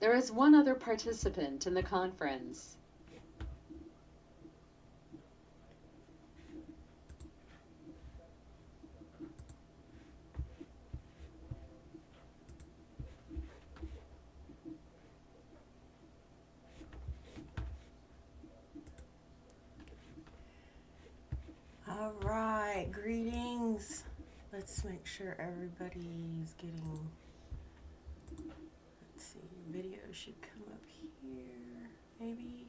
There is one other participant in the conference. All right, greetings. Let's make sure everybody's getting, let's see, video should come up here, maybe.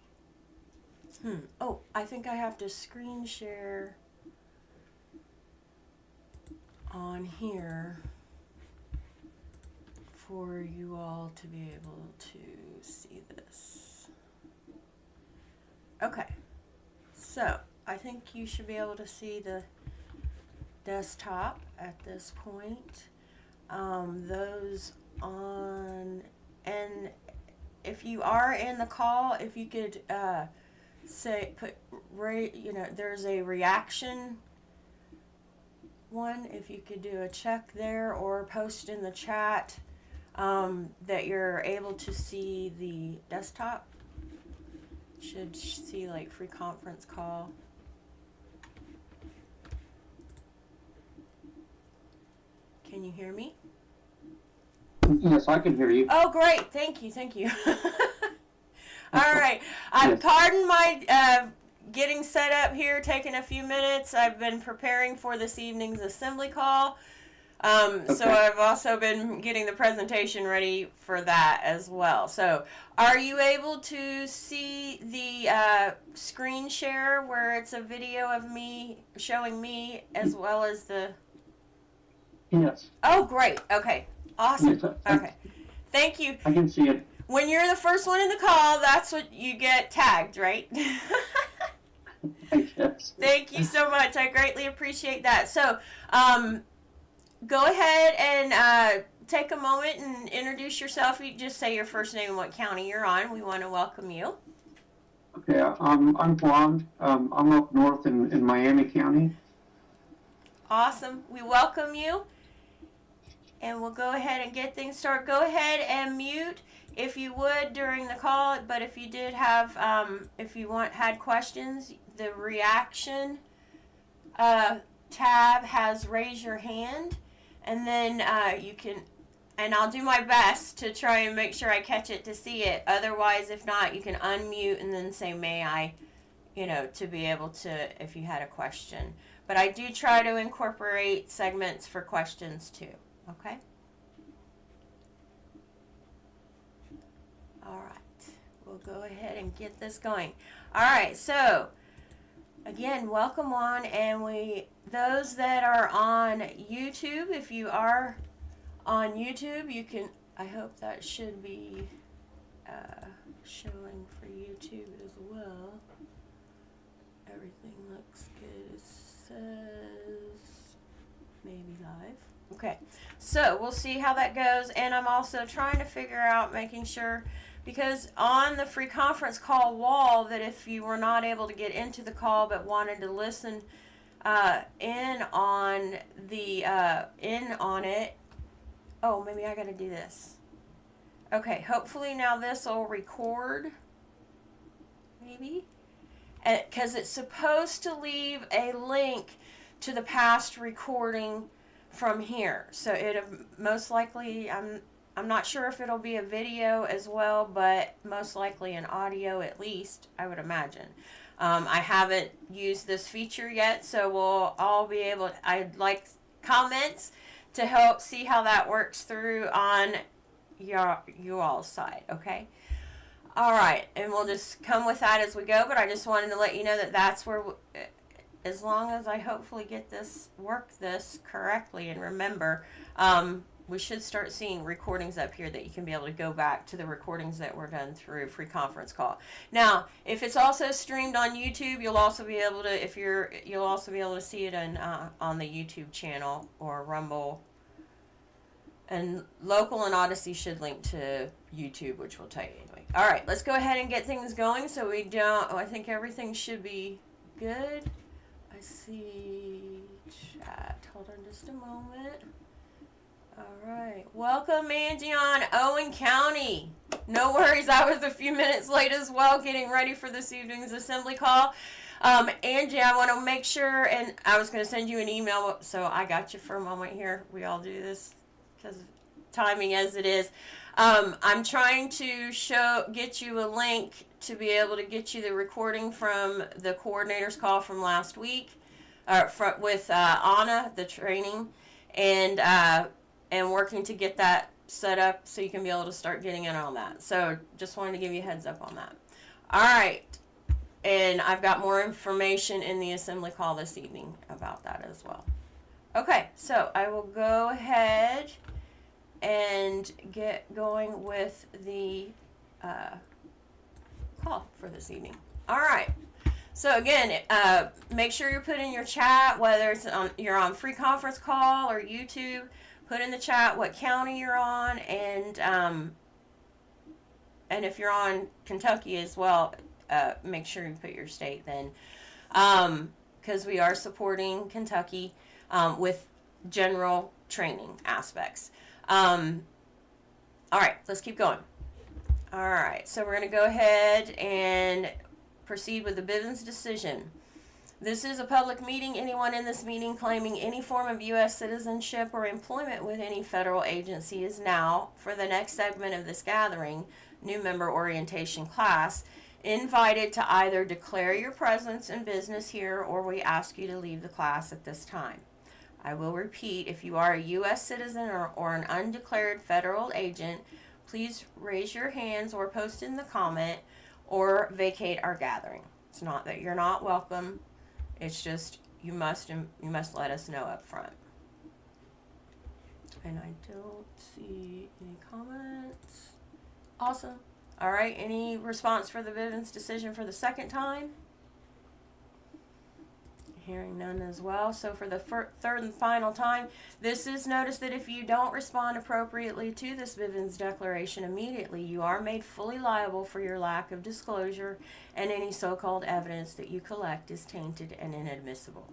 Oh, I think I have to screen share on here for you all to be able to see this. Okay, so I think you should be able to see the desktop at this point. Those on, and if you are in the call, if you could say, there's a reaction one, if you could do a check there or post in the chat that you're able to see the desktop. Should see like free conference call. Can you hear me? Yes, I can hear you. Oh, great. Thank you. All right. Yes. Pardon my getting set up here, taking a few minutes. I've been preparing for this evening's assembly call. Okay. So I've also been getting the presentation ready for that as well. So are you able to see the screen share where it's a video of me showing me as well as the... Yes. Oh, great. Okay. Awesome. Yes, Okay. Thank you. I can see it. When you're the first one in the call, that's what you get tagged, right? Yes. Thank you so much. I greatly appreciate that. So, go ahead and take a moment and introduce yourself. You just say your first name and what county you're on. We want to welcome you. Okay, I'm Juan. I'm up north in Miami County. Awesome. We welcome you. And we'll go ahead and get things started. Go ahead and mute if you would during the call. But if you did have, if you had questions, the reaction tab has raise your hand. And then you can, and I'll do my best to try and make sure I catch it to see it. Otherwise, if not, you can unmute and then say, may I, to be able to, if you had a question. But I do try to incorporate segments for questions too. Okay? All right. We'll go ahead and get this going. All right. So, again, welcome on. And those that are on YouTube, if you are on YouTube, you can, I hope that should be showing for YouTube as well. Everything looks good. It says maybe live. Okay, so we'll see how that goes, and I'm also trying to figure out, making sure, because on the free conference call wall, that if you were not able to get into the call but wanted to listen in on it, oh, maybe I got to do this. Okay, hopefully now this will record, maybe, because it's supposed to leave a link to the past recording from here. So it most likely, I'm not sure if it'll be a video as well, but most likely an audio at least, I would imagine. I haven't used this feature yet, so we'll all be able, I'd like comments to help see how that works through on you all's side, okay? All right, and we'll just come with that as we go, but I just wanted to let you know that that's where, as long as I hopefully get work this correctly and remember, we should start seeing recordings up here that you can be able to go back to the recordings that were done through free conference call. Now, if it's also streamed on YouTube, you'll also be able to, you'll also be able to see it on the YouTube channel or Rumble. And Local and Odyssey should link to YouTube, which we'll tell you anyway. All right, let's go ahead and get things going so we don't, I think everything should be good. I see chat. Hold on just a moment. All right. Welcome, Angie, on Owen County. No worries. I was a few minutes late as well, getting ready for this evening's assembly call. Angie, I want to make sure, and I was going to send you an email, so I got you for a moment here. We all do this because of timing as it is. I'm trying to get you a link to be able to get you the recording from the coordinator's call from last week, with Anna, the training, and working to get that set up so you can be able to start getting in on that. So just wanted to give you a heads up on that. All right. And I've got more information in the assembly call this evening about that as well. Okay, so I will go ahead and get going with the call for this evening. All right. So again, make sure you're putting in your chat, whether you're on free conference call or YouTube. Put in the chat what county you're on, and if you're on Kentucky as well, make sure you put your state then, because we are supporting Kentucky with general training aspects. All right, let's keep going. All right, so we're going to go ahead and proceed with the Bivens decision. This is a public meeting. Anyone in this meeting claiming any form of U.S. citizenship or employment with any federal agency is now, for the next segment of this gathering, new member orientation class, invited to either declare your presence and business here, or we ask you to leave the class at this time. I will repeat, if you are a U.S. citizen or an undeclared federal agent, please raise your hands or post in the comment or vacate our gathering. It's not that you're not welcome. It's just you must let us know up front. And I don't see any comments. Awesome. All right, any response for the Bivens decision for the second time? Hearing none as well. So for the third and final time, this is notice that if you don't respond appropriately to this Bivens declaration immediately, you are made fully liable for your lack of disclosure, and any so-called evidence that you collect is tainted and inadmissible.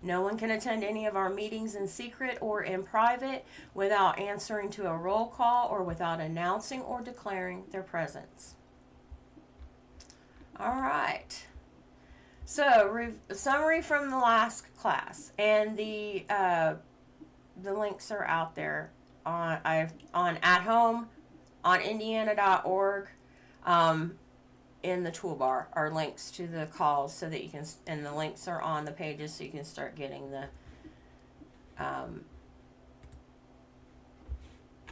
No one can attend any of our meetings in secret or in private without answering to a roll call or without announcing or declaring their presence. All right. So, summary from the last class, and the links are out there on at home on indiana.org. In the toolbar are links to the calls so that you can, and the links are on the pages so you can start getting the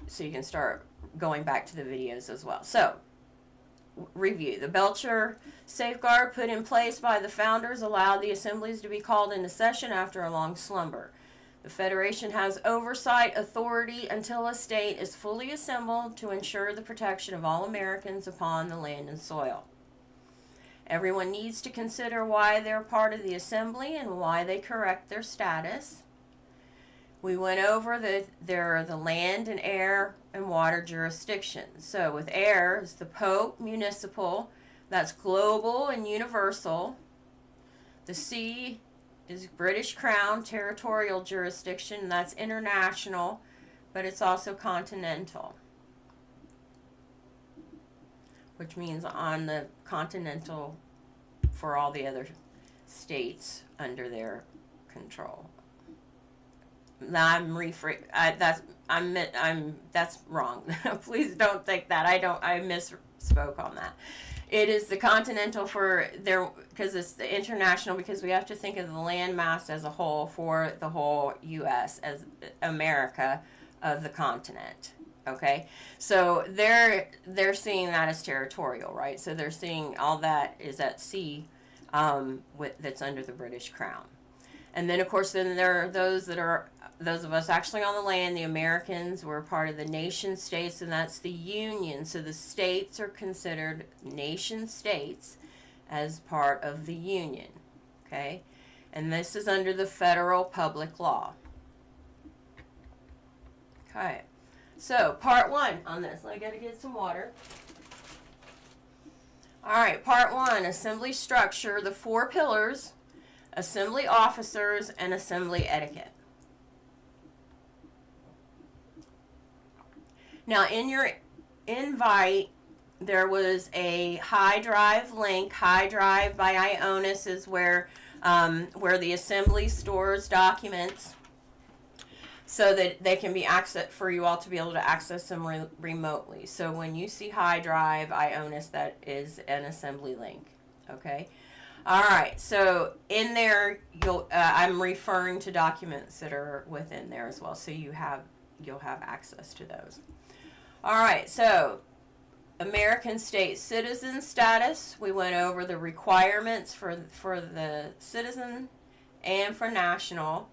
so you can start going back to the videos as well. So, review. The Belcher safeguard put in place by the founders allowed the assemblies to be called into session after a long slumber. The Federation has oversight authority until a state is fully assembled to ensure the protection of all Americans upon the land and soil. Everyone needs to consider why they're part of the assembly and why they correct their status. We went over that there are the land and air and water jurisdictions. So with air is the Pope, municipal, that's global and universal. The sea is British Crown, territorial jurisdiction, that's international, but it's also continental, which means on the continental for all the other states under their control. Now that's wrong. Please don't think that. I misspoke on that. It is the continental for there, because it's the international, because we have to think of the landmass as a whole for the whole U.S. as America of the continent. Okay, so they're seeing that as territorial, right? So they're seeing all that is at sea, that's under the British Crown. And then, of course, then there are those of us actually on the land, the Americans. We're part of the nation states, and that's the Union. So the states are considered nation states as part of the Union, okay? And this is under the federal public law. Okay, so part one on this. I got to get some water. All right, part one, assembly structure, the 4 pillars, assembly officers, and assembly etiquette. Now, in your invite, there was a high drive link. High drive by Ionis is where the assembly stores documents so that they can be accessed for you all to be able to access them remotely. So when you see high drive Ionis, that is an assembly link. Okay. All right. So in there, I'm referring to documents that are within there as well. So you'll have access to those. All right. So American state citizen status. We went over the requirements for the citizen and for national.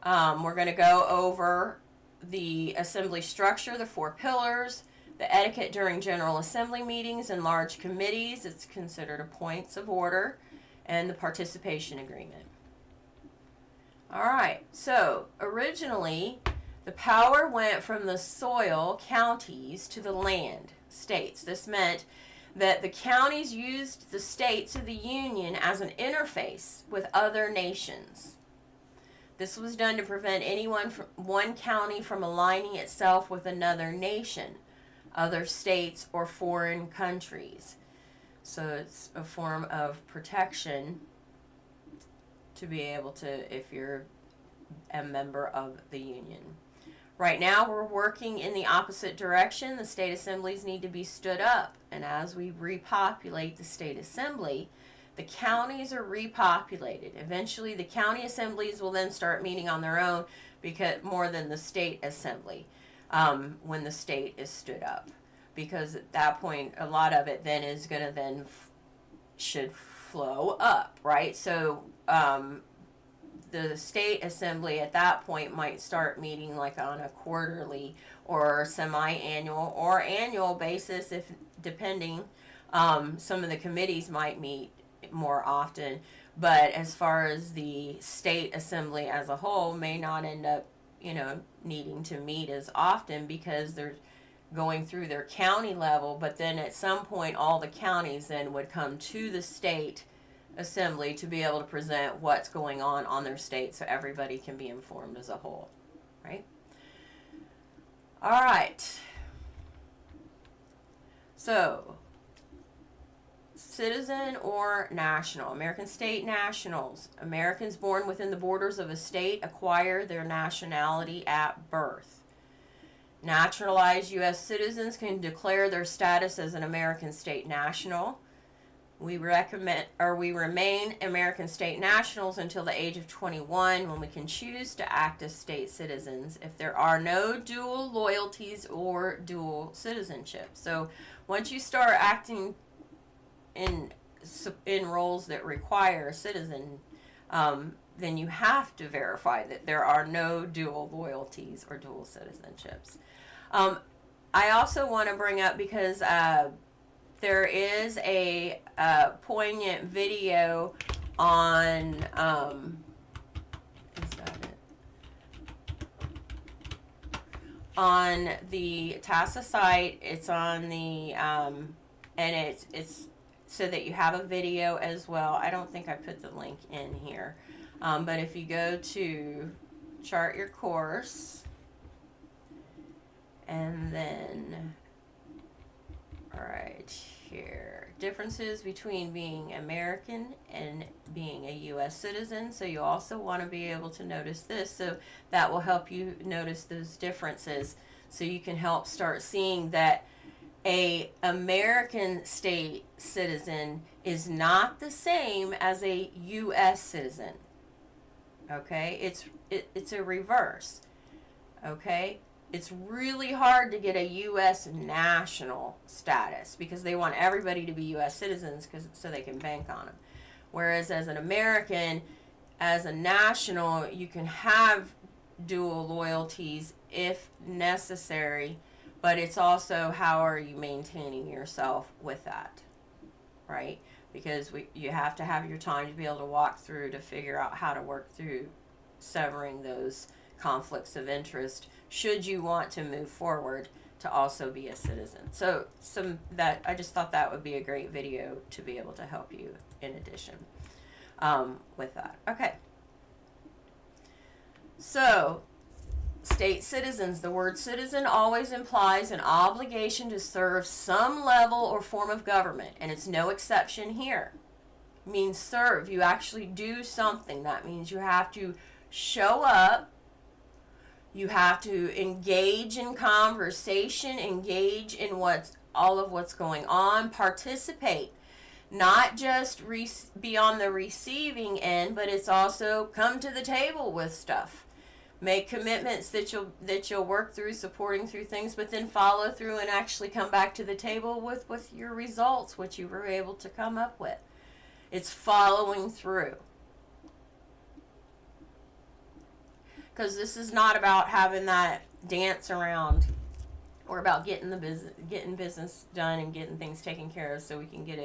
We're going to go over the assembly structure, the 4 pillars, the etiquette during General Assembly meetings and large committees. It's considered a points of order, and the participation agreement. All right, so originally the power went from the soil, counties, to the land, states. This meant that the counties used the states of the Union as an interface with other nations. This was done to prevent one county from aligning itself with another nation, other states, or foreign countries. So it's a form of protection to be able to, if you're a member of the Union. Right now we're working in the opposite direction. The state assemblies need to be stood up. And as we repopulate the state assembly, the counties are repopulated. Eventually, the county assemblies will then start meeting on their own, because more than the state assembly, when the state is stood up. Because at that point, a lot of it then is going to should flow up, right? So the state assembly at that point might start meeting like on a quarterly or semi-annual or annual basis, if depending. Some of the committees might meet more often, but as far as the state assembly as a whole may not end up, needing to meet as often, because they're going through their county level. But then at some point, all the counties then would come to the state assembly to be able to present what's going on their state, so everybody can be informed as a whole, right? All right. So citizen or national. American state nationals. Americans born within the borders of a state acquire their nationality at birth. Naturalized U.S. citizens can declare their status as an American state national. We remain American state nationals until the age of 21, when we can choose to act as state citizens if there are no dual loyalties or dual citizenship. So once you start acting in roles that require a citizen, then you have to verify that there are no dual loyalties or dual citizenships. I also want to bring up, because there is a poignant video on, is that it? On the TASA site. It's on the, and it's so that you have a video as well. I don't think I put the link in here. But if you go to chart your course, and then right here, differences between being American and being a U.S. citizen. So you also want to be able to notice this, so that will help you notice those differences, so you can help start seeing that a American state citizen is not the same as a U.S. citizen. Okay, it's a reverse. Okay, it's really hard to get a U.S. national status, because they want everybody to be U.S. citizens, so they can bank on them. Whereas as an American, as a national, you can have dual loyalties if necessary, but it's also how are you maintaining yourself with that, right? Because you have to have your time to be able to walk through to figure out how to work through severing those conflicts of interest, should you want to move forward to also be a citizen. So I just thought that would be a great video to be able to help you in addition with that. Okay. So State citizens. The word citizen always implies an obligation to serve some level or form of government, and it's no exception here. It means serve. You actually do something. That means you have to show up. You have to engage in conversation, engage in all of what's going on, participate. Not just be on the receiving end, but it's also come to the table with stuff. Make commitments that you'll work through, supporting through things, but then follow through and actually come back to the table with your results, what you were able to come up with. It's following through. Because this is not about having that dance around, or about getting business done and getting things taken care of so we can get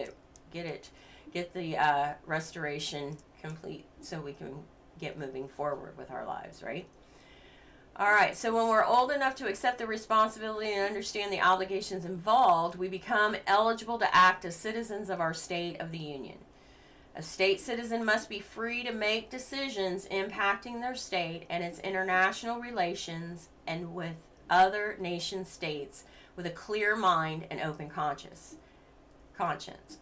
the restoration complete so we can get moving forward with our lives, right? All right, so when we're old enough to accept the responsibility and understand the obligations involved, we become eligible to act as citizens of our state of the Union. A state citizen must be free to make decisions impacting their state and its international relations and with other nation states with a clear mind and open conscience,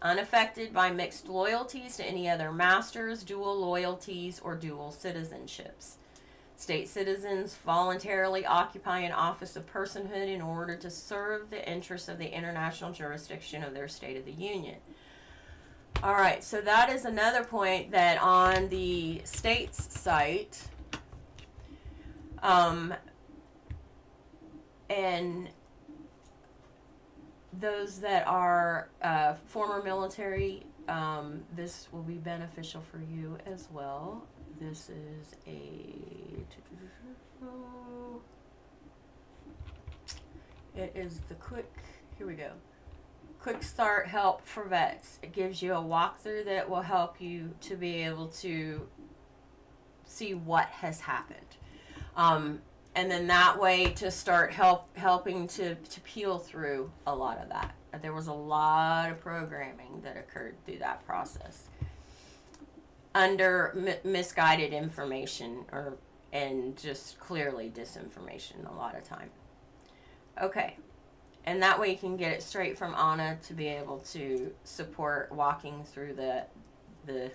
unaffected by mixed loyalties to any other masters, dual loyalties, or dual citizenships. State citizens voluntarily occupy an office of personhood in order to serve the interests of the international jurisdiction of their state of the Union. All right, so that is another point that on the state's site, and those that are former military, this will be beneficial for you as well. This is it is the here we go. Quick start help for vets. It gives you a walkthrough that will help you to be able to see what has happened. And then that way to start helping to peel through a lot of that. There was a lot of programming that occurred through that process under misguided information and just clearly disinformation a lot of time. Okay, and that way you can get it straight from Anna to be able to support walking through the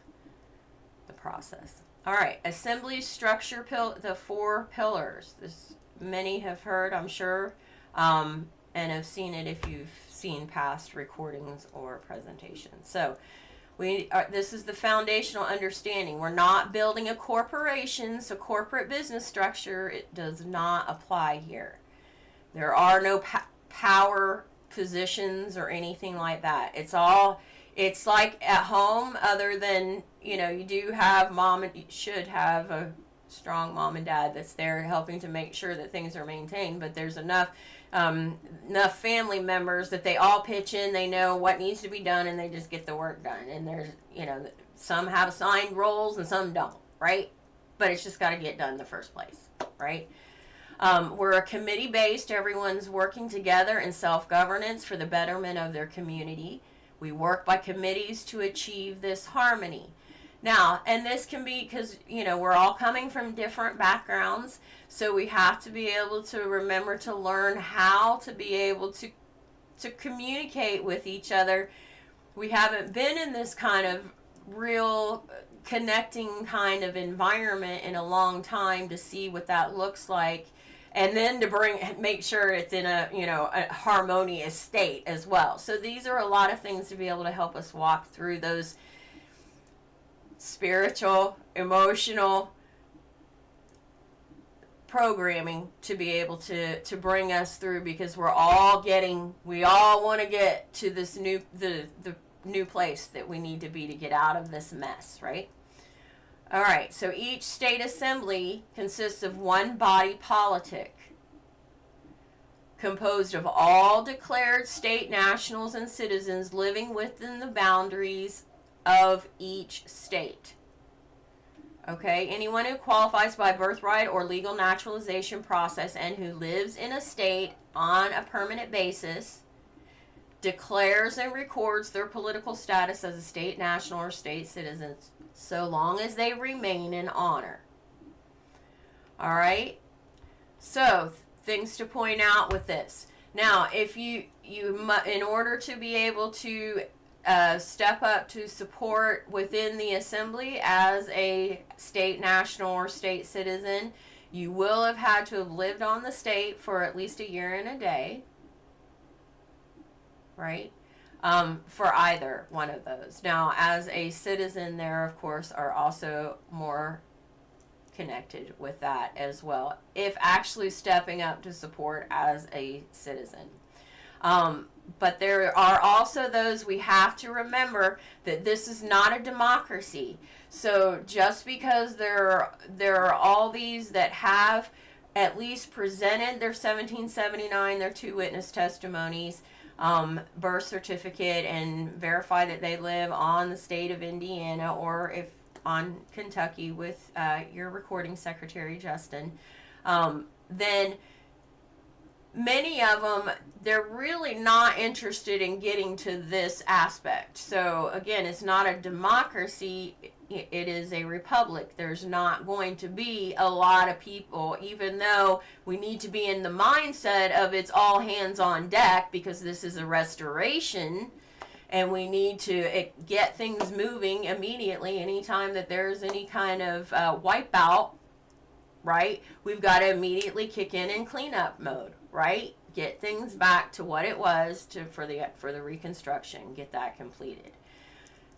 process. All right, assembly structure the 4 pillars. This many have heard, I'm sure, and have seen it if you've seen past recordings or presentations. So this is the foundational understanding. We're not building a corporation, so corporate business structure, it does not apply here. There are no power positions or anything like that. It's like at home, other than, you do have you should have a strong mom and dad that's there helping to make sure that things are maintained, but there's enough family members that they all pitch in, they know what needs to be done, and they just get the work done. And there's, some have assigned roles and some don't, right? But it's just got to get done in the first place, right? We're a committee-based, everyone's working together in self-governance for the betterment of their community. We work by committees to achieve this harmony. Now, and this can be because, we're all coming from different backgrounds, so we have to be able to remember to learn how to be able to communicate with each other. We haven't been in this kind of real connecting kind of environment in a long time to see what that looks like, and then to make sure it's in a harmonious state as well. So these are a lot of things to be able to help us walk through those spiritual, emotional programming to be able to bring us through, because we all want to get to this the new place that we need to be to get out of this mess, right? All right, so each state assembly consists of one body politic composed of all declared state nationals and citizens living within the boundaries of each state. Okay, anyone who qualifies by birthright or legal naturalization process and who lives in a state on a permanent basis declares and records their political status as a state national or state citizen, so long as they remain in honor. All right, So, things to point out with this. Now, if in order to be able to step up to support within the assembly as a state national or state citizen, you will have had to have lived on the state for at least a year and a day, right? For either one of those. Now, as a citizen, there, of course, are also more connected with that as well, if actually stepping up to support as a citizen. But there are also those we have to remember that this is not a democracy. So just because there are all these that have at least presented their 1779, their 2 witness testimonies, birth certificate, and verify that they live on the state of Indiana, or if on Kentucky with your recording secretary, Justin, then many of them, they're really not interested in getting to this aspect. So again, it's not a democracy, it is a republic. There's not going to be a lot of people, even though we need to be in the mindset of it's all hands on deck, because this is a restoration and we need to get things moving immediately. Anytime that there's any kind of wipeout, right, we've got to immediately kick in cleanup mode, right? Get things back to what it was for the reconstruction, get that completed.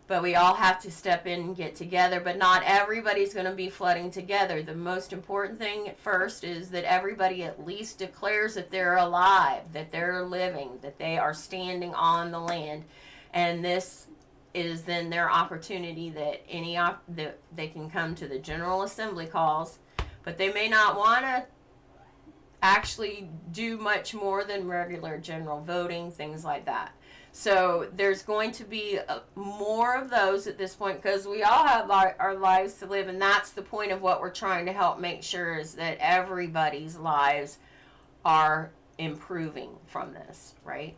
But we all have to step in and get together, but not everybody's going to be flooding together. The most important thing at first is that everybody at least declares that they're alive, that they're living, that they are standing on the land. And this is then their opportunity that that they can come to the General Assembly calls, but they may not want to actually do much more than regular general voting, things like that. So there's going to be more of those at this point, because we all have our lives to live, and that's the point of what we're trying to help make sure is that everybody's lives are improving from this, right?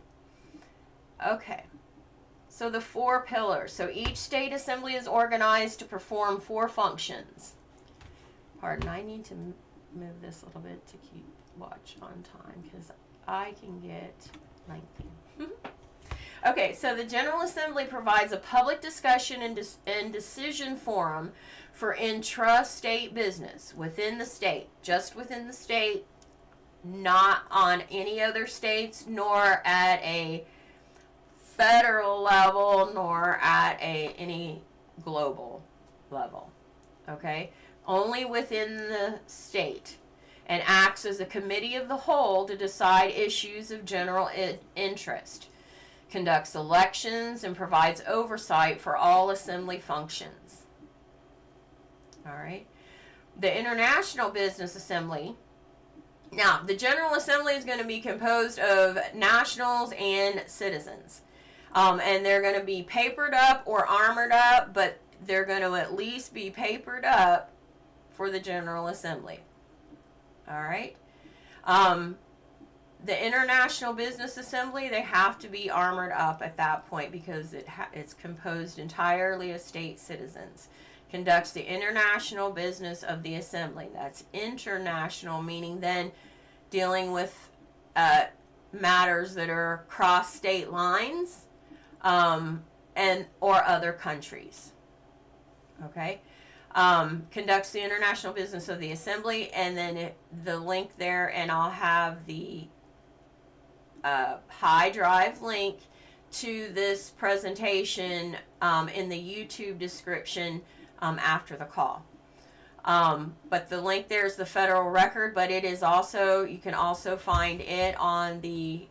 Okay. So the 4 pillars. So each state assembly is organized to perform 4 functions. Pardon, I need to move this a little bit to keep watch on time, because I can get lengthy. Okay, so the General Assembly provides a public discussion and decision forum for intra-state business within the state, just within the state, not on any other states, nor at a federal level, nor at any global level. Okay, only within the state, and acts as a committee of the whole to decide issues of general interest, conducts elections, and provides oversight for all assembly functions. All right. The International Business Assembly. Now, the General Assembly is going to be composed of nationals and citizens. And they're going to be papered up or armored up, but they're going to at least be papered up for the General Assembly. All right. The International Business Assembly, they have to be armored up at that point, because it's composed entirely of state citizens. Conducts the international business of the assembly. That's international, meaning then dealing with matters that are cross state lines, and or other countries. Okay. Conducts the international business of the assembly, and then the link there, and I'll have the high drive link to this presentation in the YouTube description after the call. But the link there is the federal record, but it is also, you can also find it on the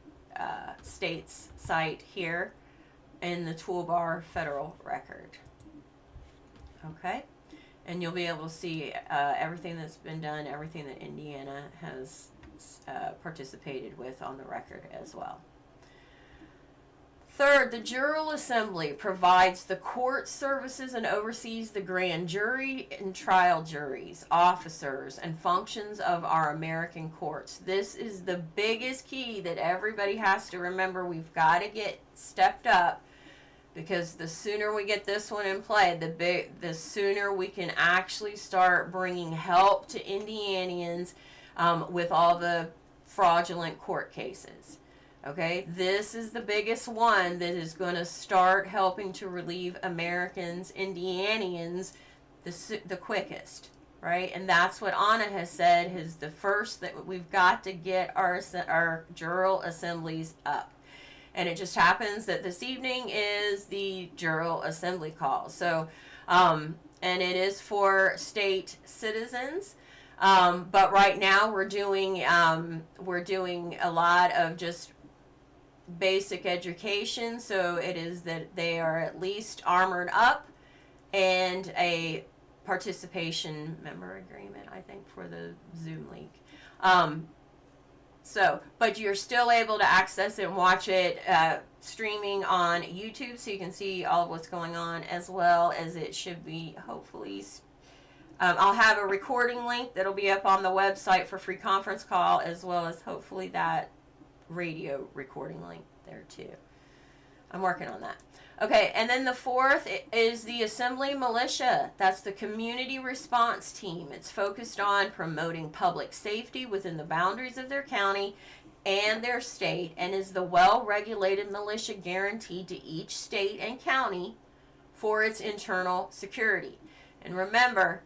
state's site here in the toolbar federal record. Okay, and you'll be able to see everything that's been done, everything that Indiana has participated with on the record as well. Third, the General Assembly provides the court services and oversees the grand jury and trial juries, officers, and functions of our American courts. This is the biggest key that everybody has to remember. We've got to get stepped up, because the sooner we get this one in play, the sooner we can actually start bringing help to Indianians with all the fraudulent court cases. Okay, this is the biggest one that is going to start helping to relieve Americans, Indianians, the quickest, right? And that's what Anna has said is the first that we've got to get our jural assemblies up. And it just happens that this evening is the jural assembly call. So, and it is for state citizens. But right now we're doing a lot of just basic education. So it is that they are at least armored up, and a participation member agreement, I think, for the Zoom link. But you're still able to access it and watch it streaming on YouTube, so you can see all of what's going on, as well as it should be, hopefully. I'll have a recording link that'll be up on the website for free conference call, as well as hopefully that radio recording link there too. I'm working on that. Okay, and then the fourth is the Assembly Militia. That's the community response team. It's focused on promoting public safety within the boundaries of their county and their state, and is the well-regulated militia guaranteed to each state and county for its internal security. And remember,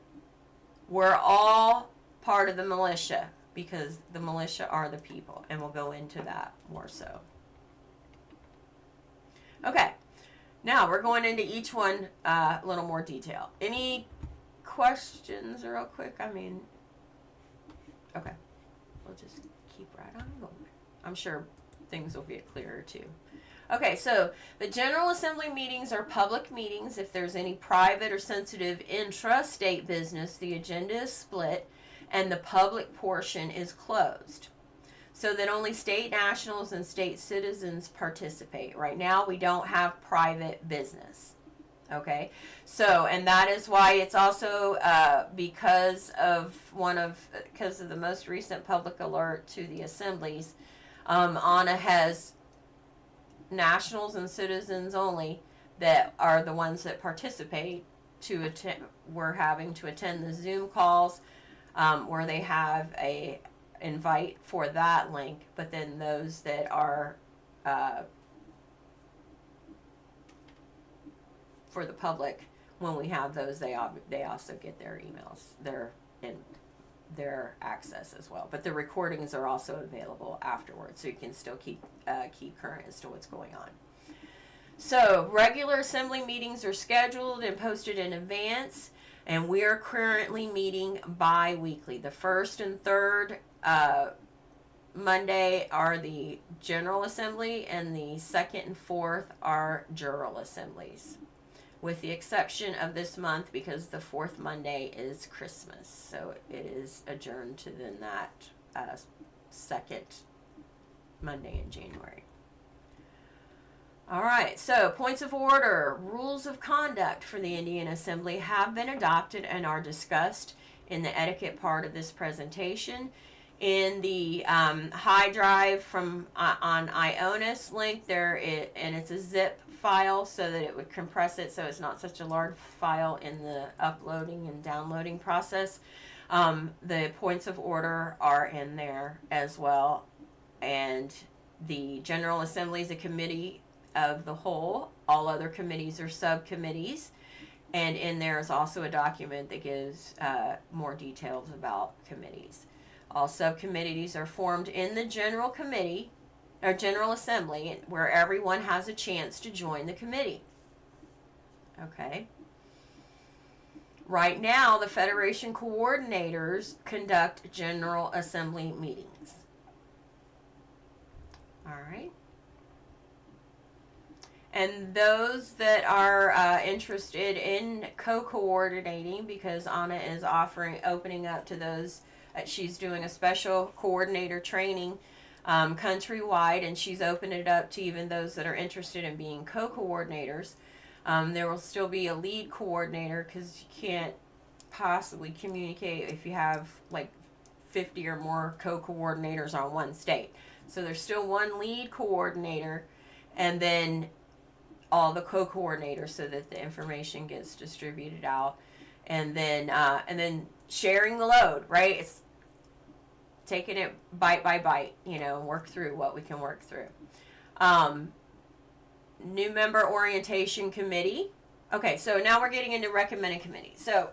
we're all part of the militia, because the militia are the people, and we'll go into that more so. Okay, now we're going into each one a little more detail. Any questions real quick? I mean, okay, we'll just keep right on going. I'm sure things will get clearer too. Okay, so the General Assembly meetings are public meetings. If there's any private or sensitive intra-state business, the agenda is split and the public portion is closed, so that only state nationals and state citizens participate. Right now, we don't have private business. Okay, so, and that is why it's also because of the most recent public alert to the assemblies, Anna has nationals and citizens only that are the ones that participate to attend. We're having to attend the Zoom calls where they have a invite for that link, but then those that are for the public, when we have those, they also get their emails, their access as well. But the recordings are also available afterwards, so you can still keep current as to what's going on. So regular assembly meetings are scheduled and posted in advance, and we are currently meeting bi-weekly. The first and third Monday are the General Assembly, and the second and fourth are Jural Assemblies, with the exception of this month because the fourth Monday is Christmas, so it is adjourned to then that second Monday in January. All right, so points of order. Rules of conduct for the Indian Assembly have been adopted and are discussed in the etiquette part of this presentation. In the high drive from on Ionis link there, and it's a zip file so that it would compress it so it's not such a large file in the uploading and downloading process. The points of order are in there as well, and the General Assembly is a committee of the whole. All other committees are subcommittees, and in there is also a document that gives more details about committees. All subcommittees are formed in the General Committee or General Assembly, where everyone has a chance to join the committee. Okay. Right now, the Federation coordinators conduct General Assembly meetings. All right. And those that are interested in co-coordinating, because Anna is opening up to those, she's doing a special coordinator training countrywide, and she's opened it up to even those that are interested in being co-coordinators. There will still be a lead coordinator, because you can't possibly communicate if you have like 50 or more co-coordinators on one state. So there's still one lead coordinator, and then all the co-coordinators, so that the information gets distributed out, and then sharing the load, right? taking it bite by bite, work through what we can work through. New member orientation committee. Okay, so now we're getting into recommended committee. So,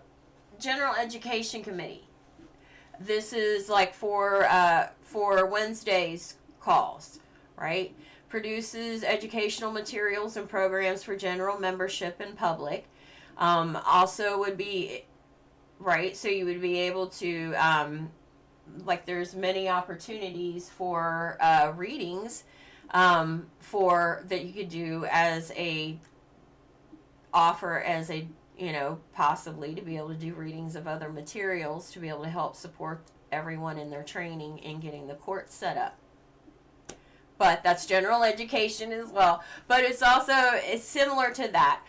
general education committee. This is like for Wednesday's calls, right? Produces educational materials and programs for general membership and public. Also would be, right, so you would be able to, like there's many opportunities for readings for that you could do as a offer as a possibly to be able to do readings of other materials to be able to help support everyone in their training and getting the court set up. But that's general education as well. But it's similar to that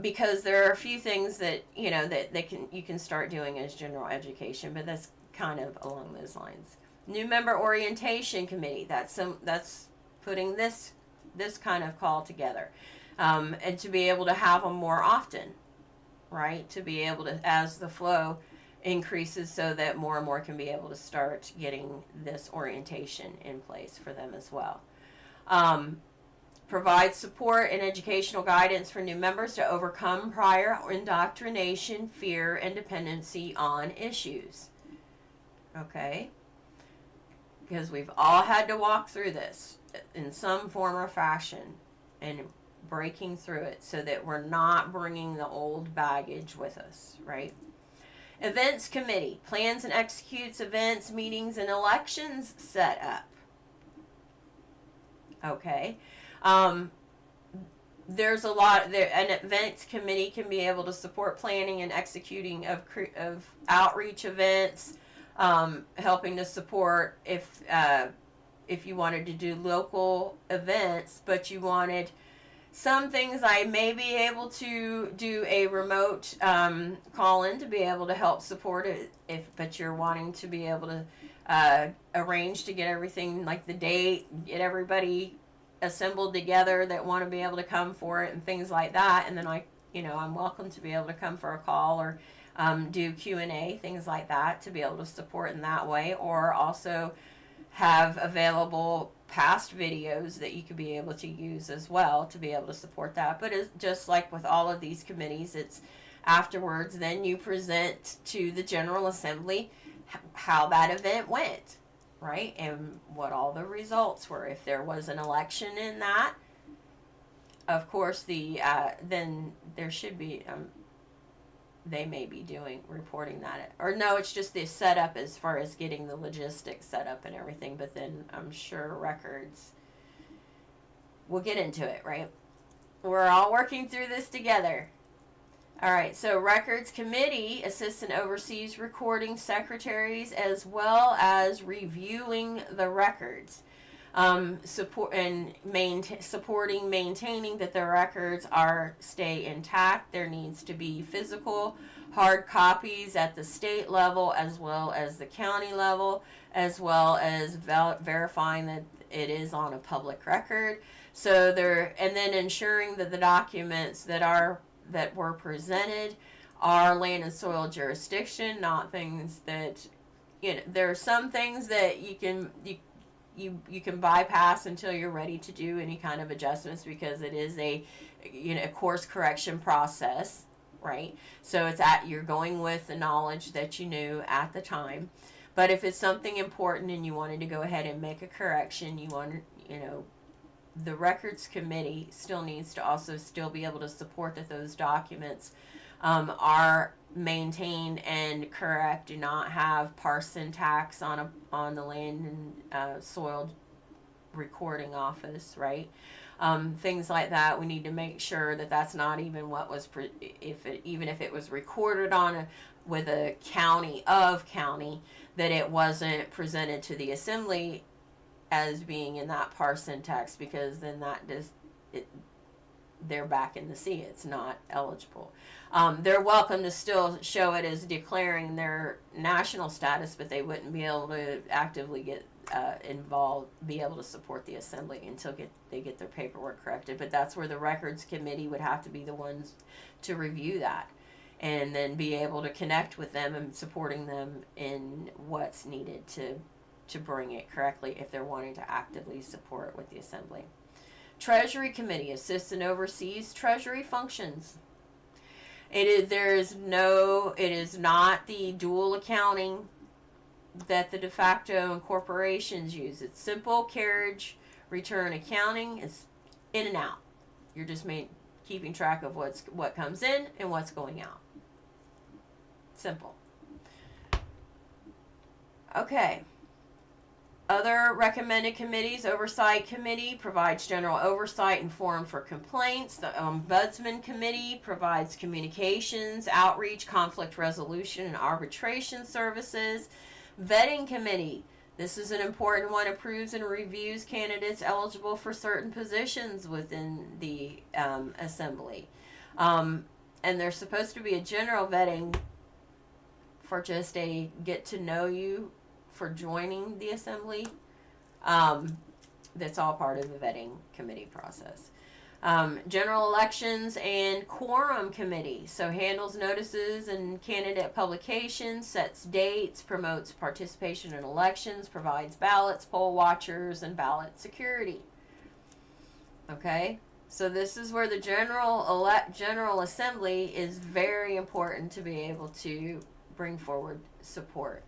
because there are a few things that that you can start doing as general education, but that's kind of along those lines. New member orientation committee. That's putting this kind of call together, and to be able to have them more often, right? To be able to, as the flow increases, so that more and more can be able to start getting this orientation in place for them as well. Provide support and educational guidance for new members to overcome prior indoctrination, fear, and dependency on issues. Okay? Because we've all had to walk through this in some form or fashion and breaking through it so that we're not bringing the old baggage with us, right? Events committee plans and executes events, meetings, and elections set up. Okay. There's a lot there. An events committee can be able to support planning and executing of outreach events, helping to support if you wanted to do local events, but you wanted some things I may be able to do a remote call-in to be able to help support it. But you're wanting to be able to arrange to get everything, like the date, get everybody assembled together that want to be able to come for it and things like that. And then I'm welcome to be able to come for a call or do Q&A, things like that, to be able to support in that way, or also have available past videos that you could be able to use as well to be able to support that. But it's just like with all of these committees, it's afterwards then you present to the General Assembly how that event went, right? And what all the results were. If there was an election in that, of course then there should be they may be reporting that, or no, it's just the setup as far as getting the logistics set up and everything. But then I'm sure records, we'll get into it, right? We're all working through this together. All right, so records committee assists and oversees recording secretaries as well as reviewing the records. Supporting, maintaining that the records stay intact. There needs to be physical hard copies at the state level as well as the county level, as well as verifying that it is on a public record. So and then ensuring that the documents that were presented are land and soil jurisdiction, not things that there are some things that you can bypass until you're ready to do any kind of adjustments, because it is a course correction process, right? So you're going with the knowledge that you knew at the time. But if it's something important and you wanted to go ahead and make a correction, the records committee still needs to also still be able to support that those documents are maintained and correct, do not have parse syntax on the land and soil recording office, right? Things like that. We need to make sure that that's not even what was even if it was recorded with a county, that it wasn't presented to the assembly as being in that parse syntax, because then they're back in the sea. It's not eligible. They're welcome to still show it as declaring their national status, but they wouldn't be able to actively get involved, be able to support the assembly until they get their paperwork corrected. But that's where the records committee would have to be the ones to review that, and then be able to connect with them and supporting them in what's needed to to bring it correctly if they're wanting to actively support with the assembly. Treasury Committee assists and oversees treasury functions. It is not the dual accounting that the de facto and corporations use. It's simple carriage return accounting. It's in and out. You're just keeping track of what comes in and what's going out. Simple. Okay. Other recommended committees: Oversight Committee provides general oversight and forum for complaints. The Ombudsman Committee provides communications, outreach, conflict resolution, and arbitration services. Vetting Committee, this is an important one, approves and reviews candidates eligible for certain positions within the assembly. And there's supposed to be a general vetting for just a get to know you for joining the assembly. That's all part of the vetting committee process. General elections and quorum committee, so handles notices and candidate publications, sets dates, promotes participation in elections, provides ballots, poll watchers, and ballot security. Okay, so this is where the General Assembly is very important to be able to bring forward support.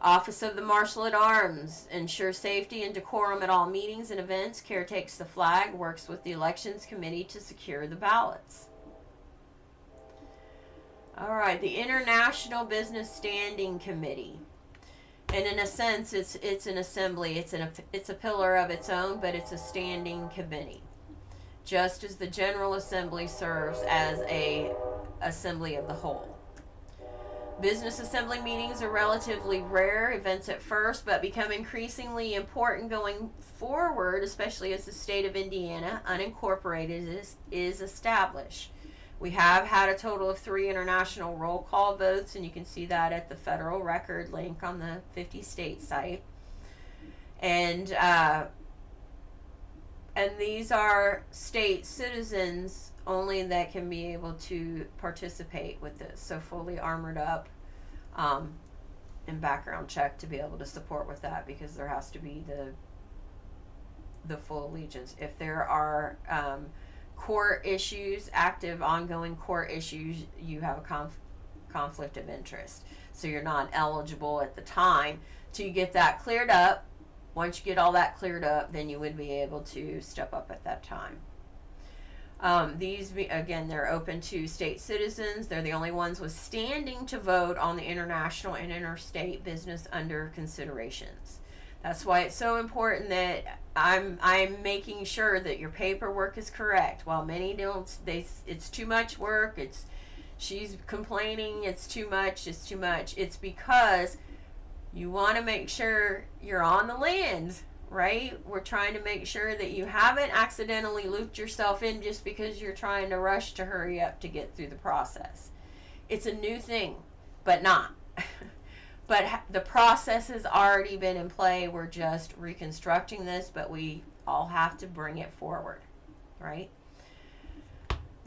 Office of the Marshal at Arms ensures safety and decorum at all meetings and events, caretakes the flag, works with the Elections Committee to secure the ballots. All right, the International Business Standing Committee. And in a sense, it's an assembly. It's a pillar of its own, but it's a standing committee. Just as the General Assembly serves as a assembly of the whole. Business assembly meetings are relatively rare events at first, but become increasingly important going forward, especially as the state of Indiana, unincorporated, is established. We have had a total of 3 international roll call votes, and you can see that at the federal record link on the 50 state site. And these are state citizens only that can be able to participate with this, so fully armored up and background check to be able to support with that, because there has to be the full allegiance. If there are court issues, active ongoing court issues, you have a conflict of interest, so you're not eligible at the time to get that cleared up. Once you get all that cleared up, then you would be able to step up at that time. Again, they're open to state citizens. They're the only ones with standing to vote on the international and interstate business under considerations. That's why it's so important that I'm making sure that your paperwork is correct. While many don't, it's too much work. She's complaining. It's too much. It's because you want to make sure you're on the land. Right? We're trying to make sure that you haven't accidentally looped yourself in just because you're trying to rush to hurry up to get through the process. It's a new thing, but not. But the process has already been in play. We're just reconstructing this, but we all have to bring it forward, right?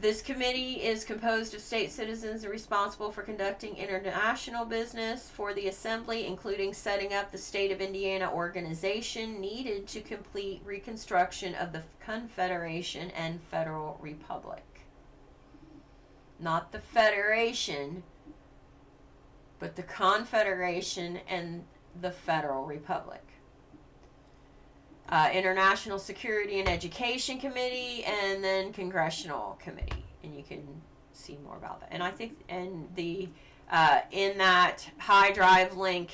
This committee is composed of state citizens responsible for conducting international business for the Assembly, including setting up the State of Indiana organization needed to complete reconstruction of the Confederation and Federal Republic. Not the Federation, but the Confederation and the Federal Republic. International Security and Education Committee, and then Congressional Committee, and you can see more about that. And I think, and the in that high drive link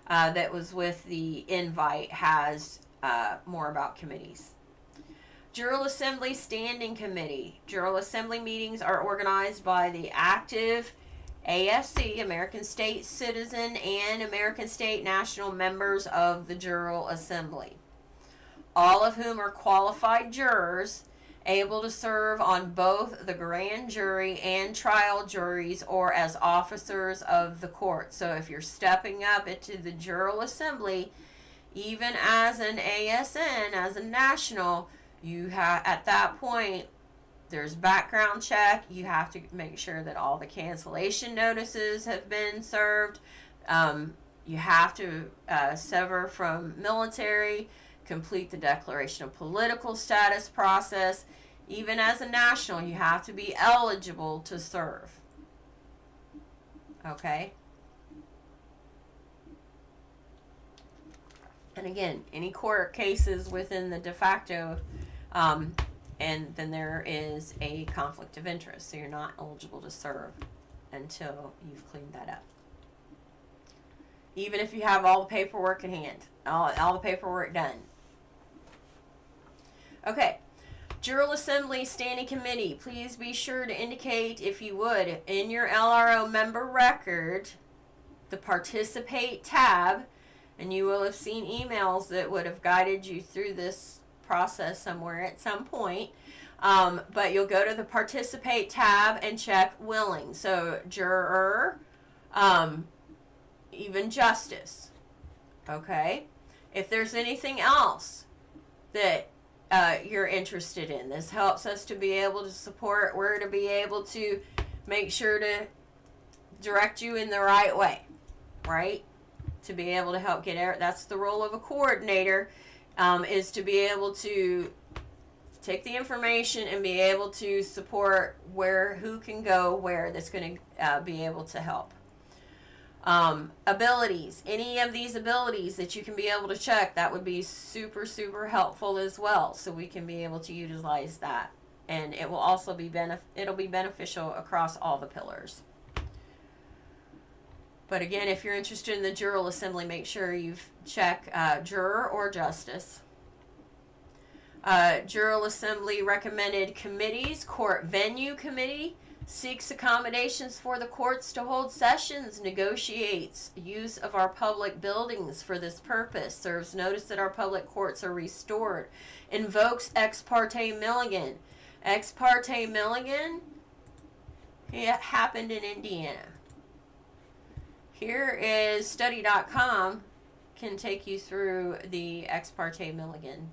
that was with the invite has more about committees. General Assembly Standing Committee. General Assembly meetings are organized by the active ASC, American State Citizen, and American State National members of the General Assembly, all of whom are qualified jurors able to serve on both the grand jury and trial juries or as officers of the court. So if you're stepping up into the General Assembly, even as an ASN, as a national, you have, at that point, there's background check. You have to make sure that all the cancellation notices have been served. You have to sever from military, complete the declaration of political status process. Even as a national, you have to be eligible to serve. Okay? And again, any court cases within the de facto, and then there is a conflict of interest. So you're not eligible to serve until you've cleaned that up. Even if you have all the paperwork in hand, all the paperwork done. Okay. Juror Assembly Standing Committee, please be sure to indicate, if you would, in your LRO member record, the Participate tab, and you will have seen emails that would have guided you through this process somewhere at some point. But you'll go to the Participate tab and check willing. So juror, even justice. Okay? If there's anything else that you're interested in, this helps us to be able to support, we're to be able to make sure to direct you in the right way, right? To be able to help get, that's the role of a coordinator, is to be able to take the information and be able to support who can go where, that's going to be able to help. Abilities, any of these abilities that you can be able to check, that would be super, super helpful as well. So we can be able to utilize that. And it will also be it'll be beneficial across all the pillars. But again, if you're interested in the Juror Assembly, make sure you check juror or justice. Juror Assembly recommended committees. Court Venue Committee seeks accommodations for the courts to hold sessions, negotiates use of our public buildings for this purpose, serves notice that our public courts are restored, invokes Ex parte Milligan. Ex parte Milligan, it happened in Indiana. Here is study.com, can take you through the Ex parte Milligan,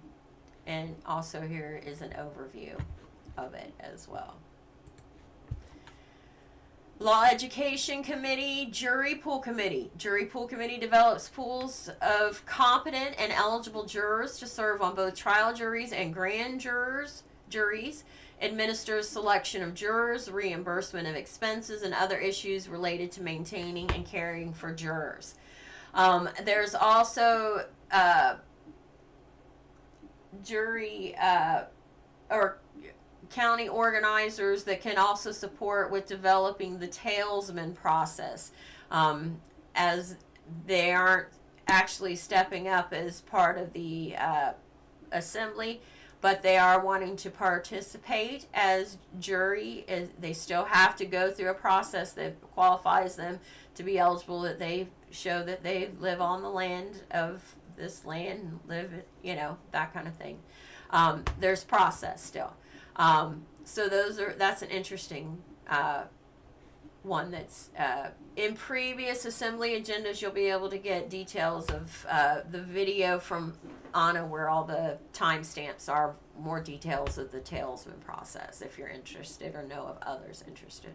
and also here is an overview of it as well. Law Education Committee, Jury Pool Committee. Jury Pool Committee develops pools of competent and eligible jurors to serve on both trial juries and grand juries, administers selection of jurors, reimbursement of expenses, and other issues related to maintaining and caring for jurors. There's also jury or county organizers that can also support with developing the talesman process, as they aren't actually stepping up as part of the assembly, but they are wanting to participate as jury. They still have to go through a process that qualifies them to be eligible, that they show that they live on the land of this land, that kind of thing. There's process still. So that's an interesting one that's in previous assembly agendas. You'll be able to get details of the video from Anna where all the timestamps are, more details of the talesman process if you're interested or know of others interested.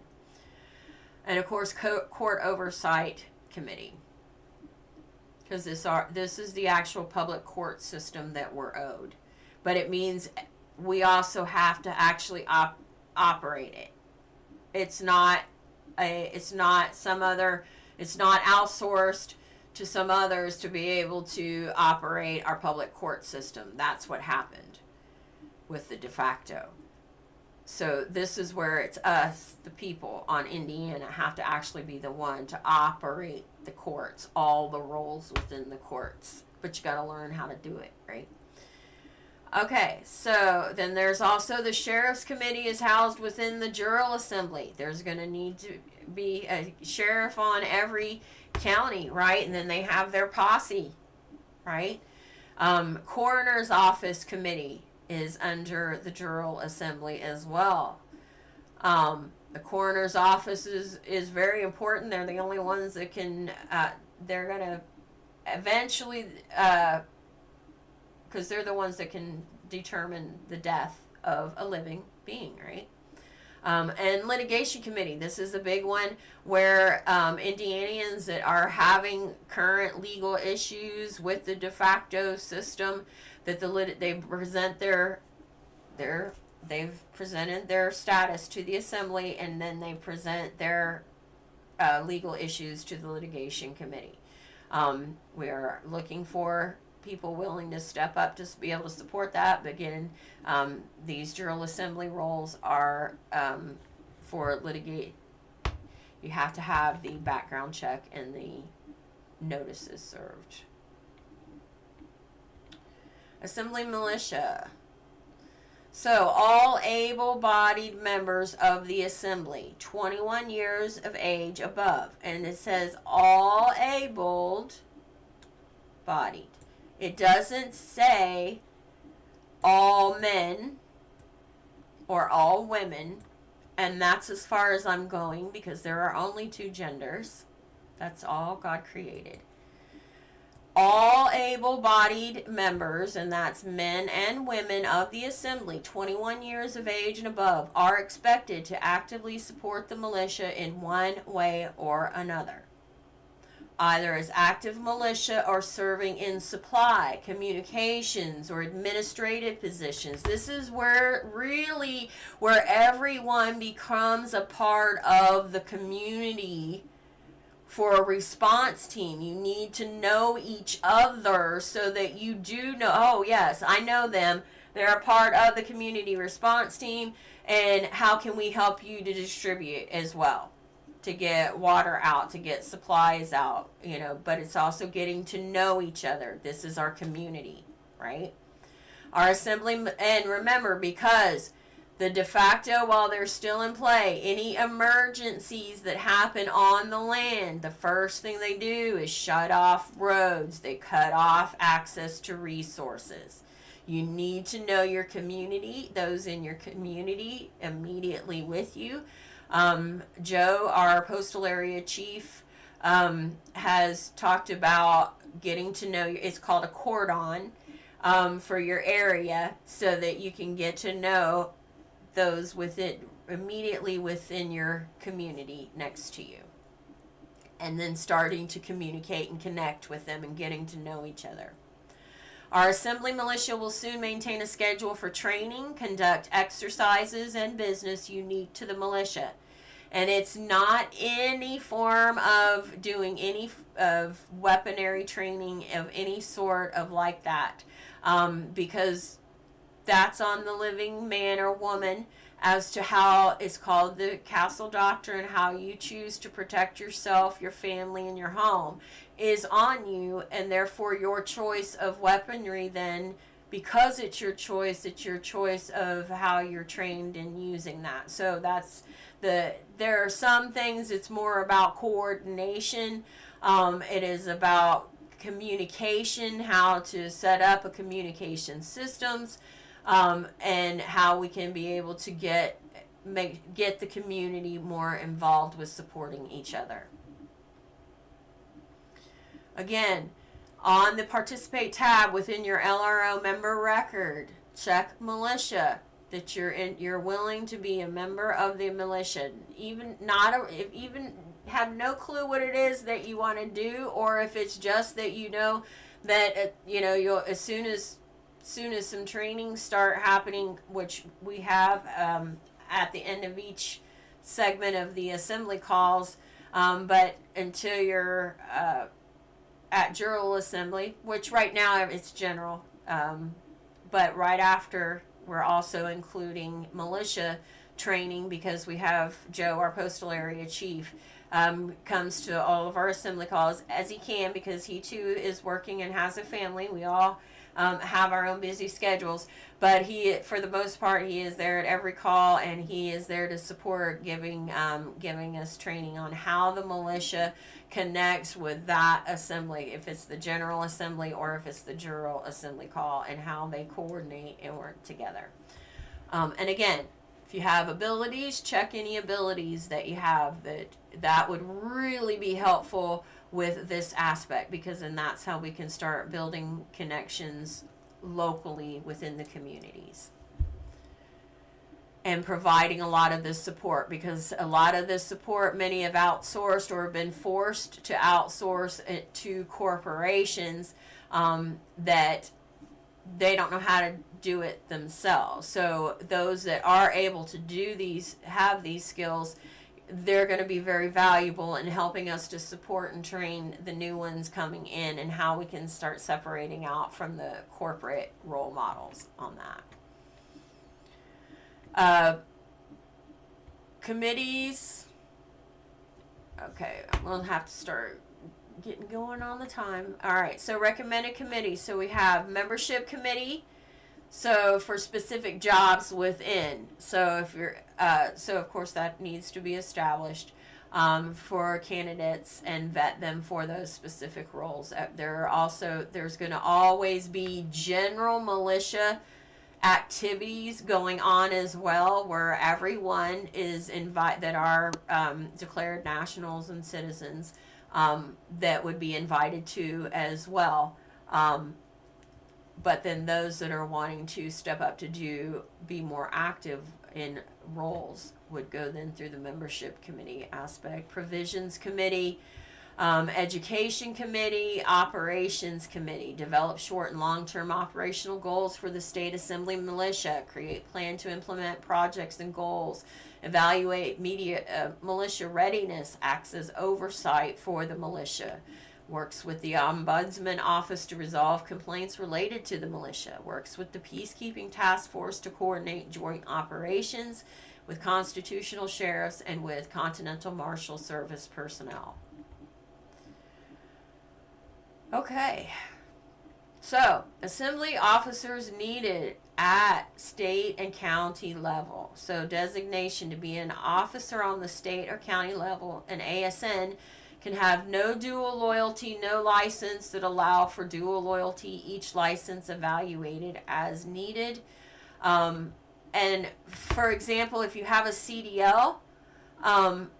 And of course, Court Oversight Committee, because this is the actual public court system that we're owed, but it means we also have to actually operate it. It's not outsourced to some others to be able to operate our public court system. That's what happened with the de facto. So this is where it's us, the people on Indiana, have to actually be the one to operate the courts, all the roles within the courts. But you got to learn how to do it, right? Okay, so then there's also the Sheriff's Committee is housed within the Juror Assembly. There's going to need to be a sheriff on every county, right? And then they have their posse, right? Coroner's Office Committee is under the Juror Assembly as well. The Coroner's Office is very important. They're the only ones that can, they're going to eventually... because they're the ones that can determine the death of a living being, right? And litigation committee. This is a big one where Indianians that are having current legal issues with the de facto system, that they present they've presented their status to the assembly, and then they present their legal issues to the litigation committee. We are looking for people willing to step up to be able to support that. But again, these General Assembly roles are for litigate. You have to have the background check and the notices served. Assembly Militia. So, all able-bodied members of the Assembly, 21 years of age above. And it says all able-bodied. It doesn't say all men or all women. And that's as far as I'm going, because there are only two genders. That's all God created. All able-bodied members, and that's men and women of the Assembly, 21 years of age and above, are expected to actively support the militia in one way or another, either as active militia or serving in supply, communications, or administrative positions. This is where everyone becomes a part of the community. For a response team, you need to know each other so that you do know, oh yes, I know them. They're a part of the community response team, and how can we help you to distribute as well, to get water out, to get supplies out, but it's also getting to know each other. This is our community, right? Our assembly, and remember, because the de facto, while they're still in play, any emergencies that happen on the land, the first thing they do is shut off roads. They cut off access to resources. You need to know your community, those in your community immediately with you. Joe, our postal area chief, has talked about getting to know, it's called a cordon for your area, so that you can get to know those immediately within your community next to you, and then starting to communicate and connect with them and getting to know each other. Our assembly militia will soon maintain a schedule for training, conduct exercises, and business unique to the militia. And it's not any form of doing any of weaponry training of any sort of like that, because that's on the living man or woman as to how it's called the castle doctrine. How you choose to protect yourself, your family, and your home is on you, and therefore your choice of weaponry then, because it's your choice of how you're trained in using that. So there are some things it's more about coordination. It is about communication, how to set up a communication systems, and how we can be able to get the community more involved with supporting each other. Again, on the participate tab within your LRO member record, check militia, that you're willing to be a member of the militia, even have no clue what it is that you want to do, or if it's just that that you'll as soon as some trainings start happening, which we have at the end of each segment of the assembly calls, but until you're at General Assembly, which right now it's general, but right after we're also including militia training, because we have Joe, our postal area chief, comes to all of our assembly calls as he can, because he too is working and has a family. We all have our own busy schedules, but for the most part, he is there at every call, and he is there to support giving us training on how the militia connects with that assembly, if it's the General Assembly or if it's the General Assembly call, and how they coordinate and work together. And again, if you have abilities, check any abilities that you have. That would really be helpful with this aspect, because then that's how we can start building connections locally within the communities. and providing a lot of this support, because a lot of this support many have outsourced or have been forced to outsource it to corporations that they don't know how to do it themselves. So those that are able to do these, have these skills, they're going to be very valuable in helping us to support and train the new ones coming in, and how we can start separating out from the corporate role models on that. Committees. Okay, we'll have to start getting going on the time. All right, so recommended committees. So we have membership committee. So for specific jobs within. So if you're, so of course that needs to be established for candidates and vet them for those specific roles. There's going to always be general militia activities going on as well, where everyone is that are declared nationals and citizens that would be invited to as well. But then those that are wanting to step up to be more active in roles would go then through the membership committee aspect. Provisions committee, education committee, operations committee, develop short and long-term operational goals for the state assembly militia, create plan to implement projects and goals, evaluate militia readiness, acts as oversight for the militia, works with the ombudsman office to resolve complaints related to the militia, works with the peacekeeping task force to coordinate joint operations with constitutional sheriffs and with continental marshal service personnel. Okay, so assembly officers needed at state and county level. So designation to be an officer on the state or county level, an ASN, can have no dual loyalty, no license that allow for dual loyalty, each license evaluated as needed. And for example, if you have a CDL,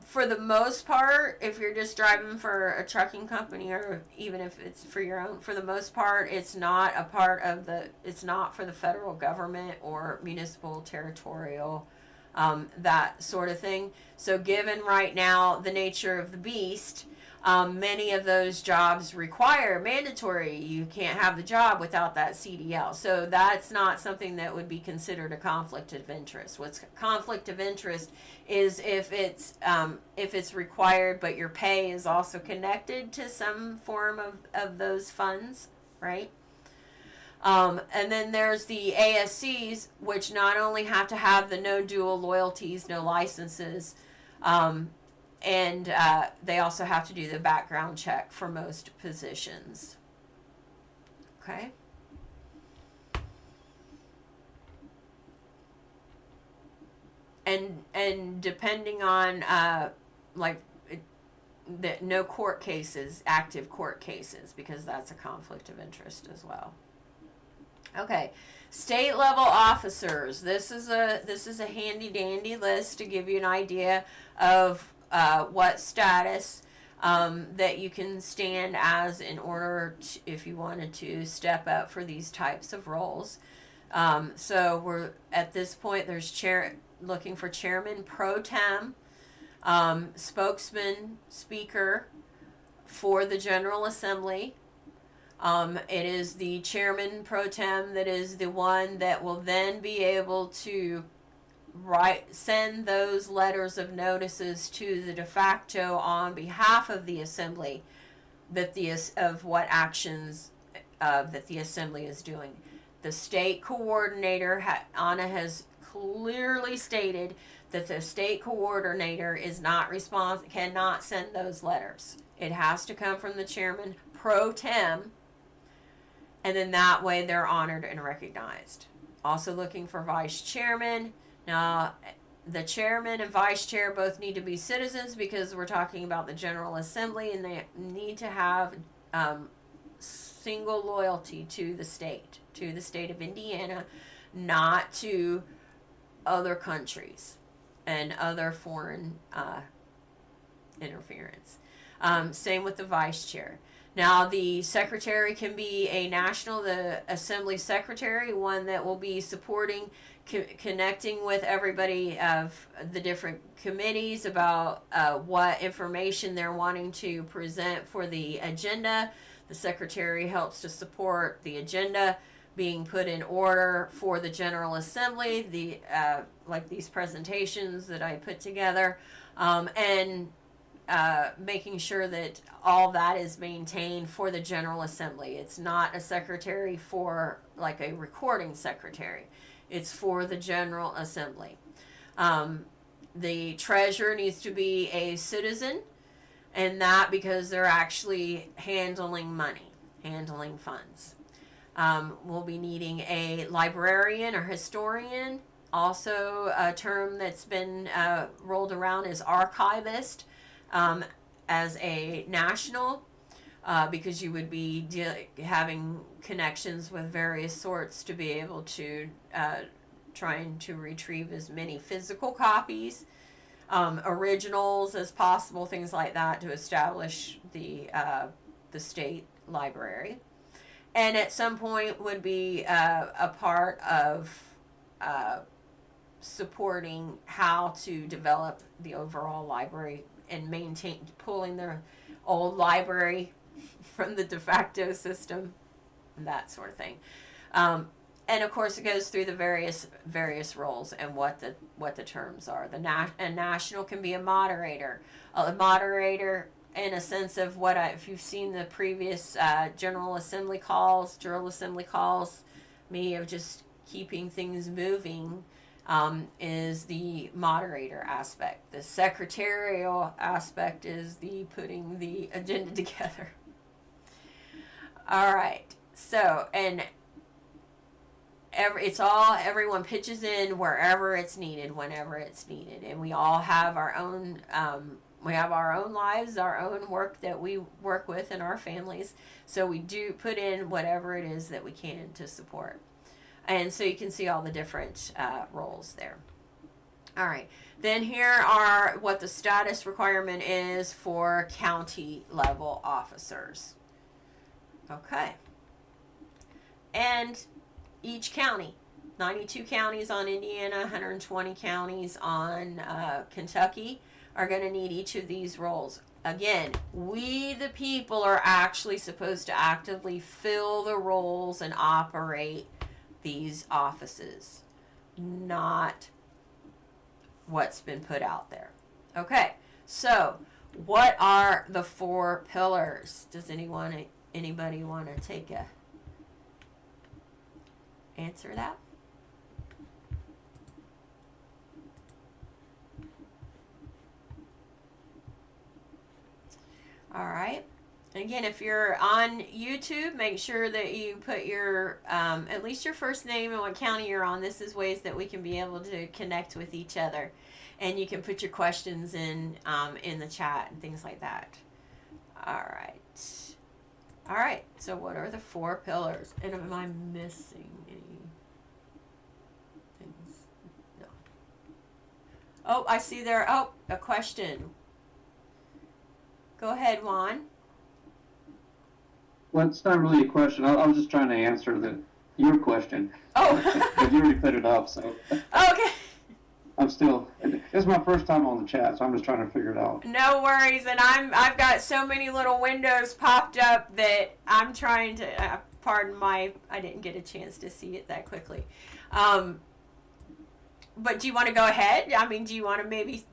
for the most part, if you're just driving for a trucking company, or even if it's for your own, for the most part, it's not a part of it's not for the federal government or municipal, territorial, that sort of thing. So given right now the nature of the beast, many of those jobs require mandatory. You can't have the job without that CDL. So that's not something that would be considered a conflict of interest. What's conflict of interest is if it's required, but your pay is also connected to some form of those funds, right? And then there's the ASCs, which not only have to have the no dual loyalties, no licenses, and they also have to do the background check for most positions. Okay. And depending on no court cases, active court cases, because that's a conflict of interest as well. Okay, state level officers. This is a handy dandy list to give you an idea of what status that you can stand as in order to, if you wanted to step up for these types of roles. So we're at this point. There's looking for chairman pro tem, spokesman, speaker for the General Assembly. It is the chairman pro tem that is the one that will then be able to send those letters of notices to the de facto on behalf of the assembly of what actions that the assembly is doing. The state coordinator, Anna has clearly stated that the state coordinator is not cannot send those letters. It has to come from the chairman pro tem, and then that way they're honored and recognized. Also looking for vice chairman. Now, the chairman and vice chair both need to be citizens, because we're talking about the General Assembly, and they need to have single loyalty to the state of Indiana, not to other countries and other foreign interference. Same with the vice chair. Now, the secretary can be the assembly secretary, one that will be supporting connecting with everybody of the different committees about what information they're wanting to present for the agenda. The secretary helps to support the agenda being put in order for the General Assembly, like these presentations that I put together, and making sure that all that is maintained for the General Assembly. It's not a secretary for like a recording secretary. It's for the General Assembly. The treasurer needs to be a citizen, and that because they're actually handling money, handling funds. We'll be needing a librarian or historian. Also, a term that's been rolled around is archivist, as a national, because you would be having connections with various sorts to be able to trying to retrieve as many physical copies, originals as possible, things like that, to establish the state library. And at some point would be a part of supporting how to develop the overall library and maintain, pulling their old library from the de facto system, that sort of thing. And of course, it goes through the various roles and what the terms are. A national can be a moderator. A moderator, in a sense of if you've seen the previous General Assembly calls, me of just keeping things moving, is the moderator aspect. The secretarial aspect is the putting the agenda together. All right. So, and everyone pitches in wherever it's needed, whenever it's needed, and we all have our own. We have our own lives, our own work that we work with in our families. So we do put in whatever it is that we can to support. And so you can see all the different roles there. All right. Then here are what the status requirement is for county level officers. Okay. And each county, 92 counties on Indiana, 120 counties on Kentucky, are going to need each of these roles. Again, we the people are actually supposed to actively fill the roles and operate these offices, not what's been put out there. Okay, so what are the 4 pillars? Does anybody want to take a answer that? All right. Again, if you're on YouTube, make sure that you put your, at least your first name and what county you're on. This is ways that we can be able to connect with each other. And you can put your questions in the chat and things like that. All right. All right. So what are the 4 pillars? And am I missing any things? No. Oh, I see there. Oh, a question. Go ahead, Juan. Well, it's not really a question. I was just trying to answer your question. Oh. But you already put it up, so. Okay. It's my first time on the chat, so I'm just trying to figure it out. No worries, and I've got so many little windows popped up that I'm trying to, I didn't get a chance to see it that quickly. But do you want to go ahead? I mean, do you want to maybe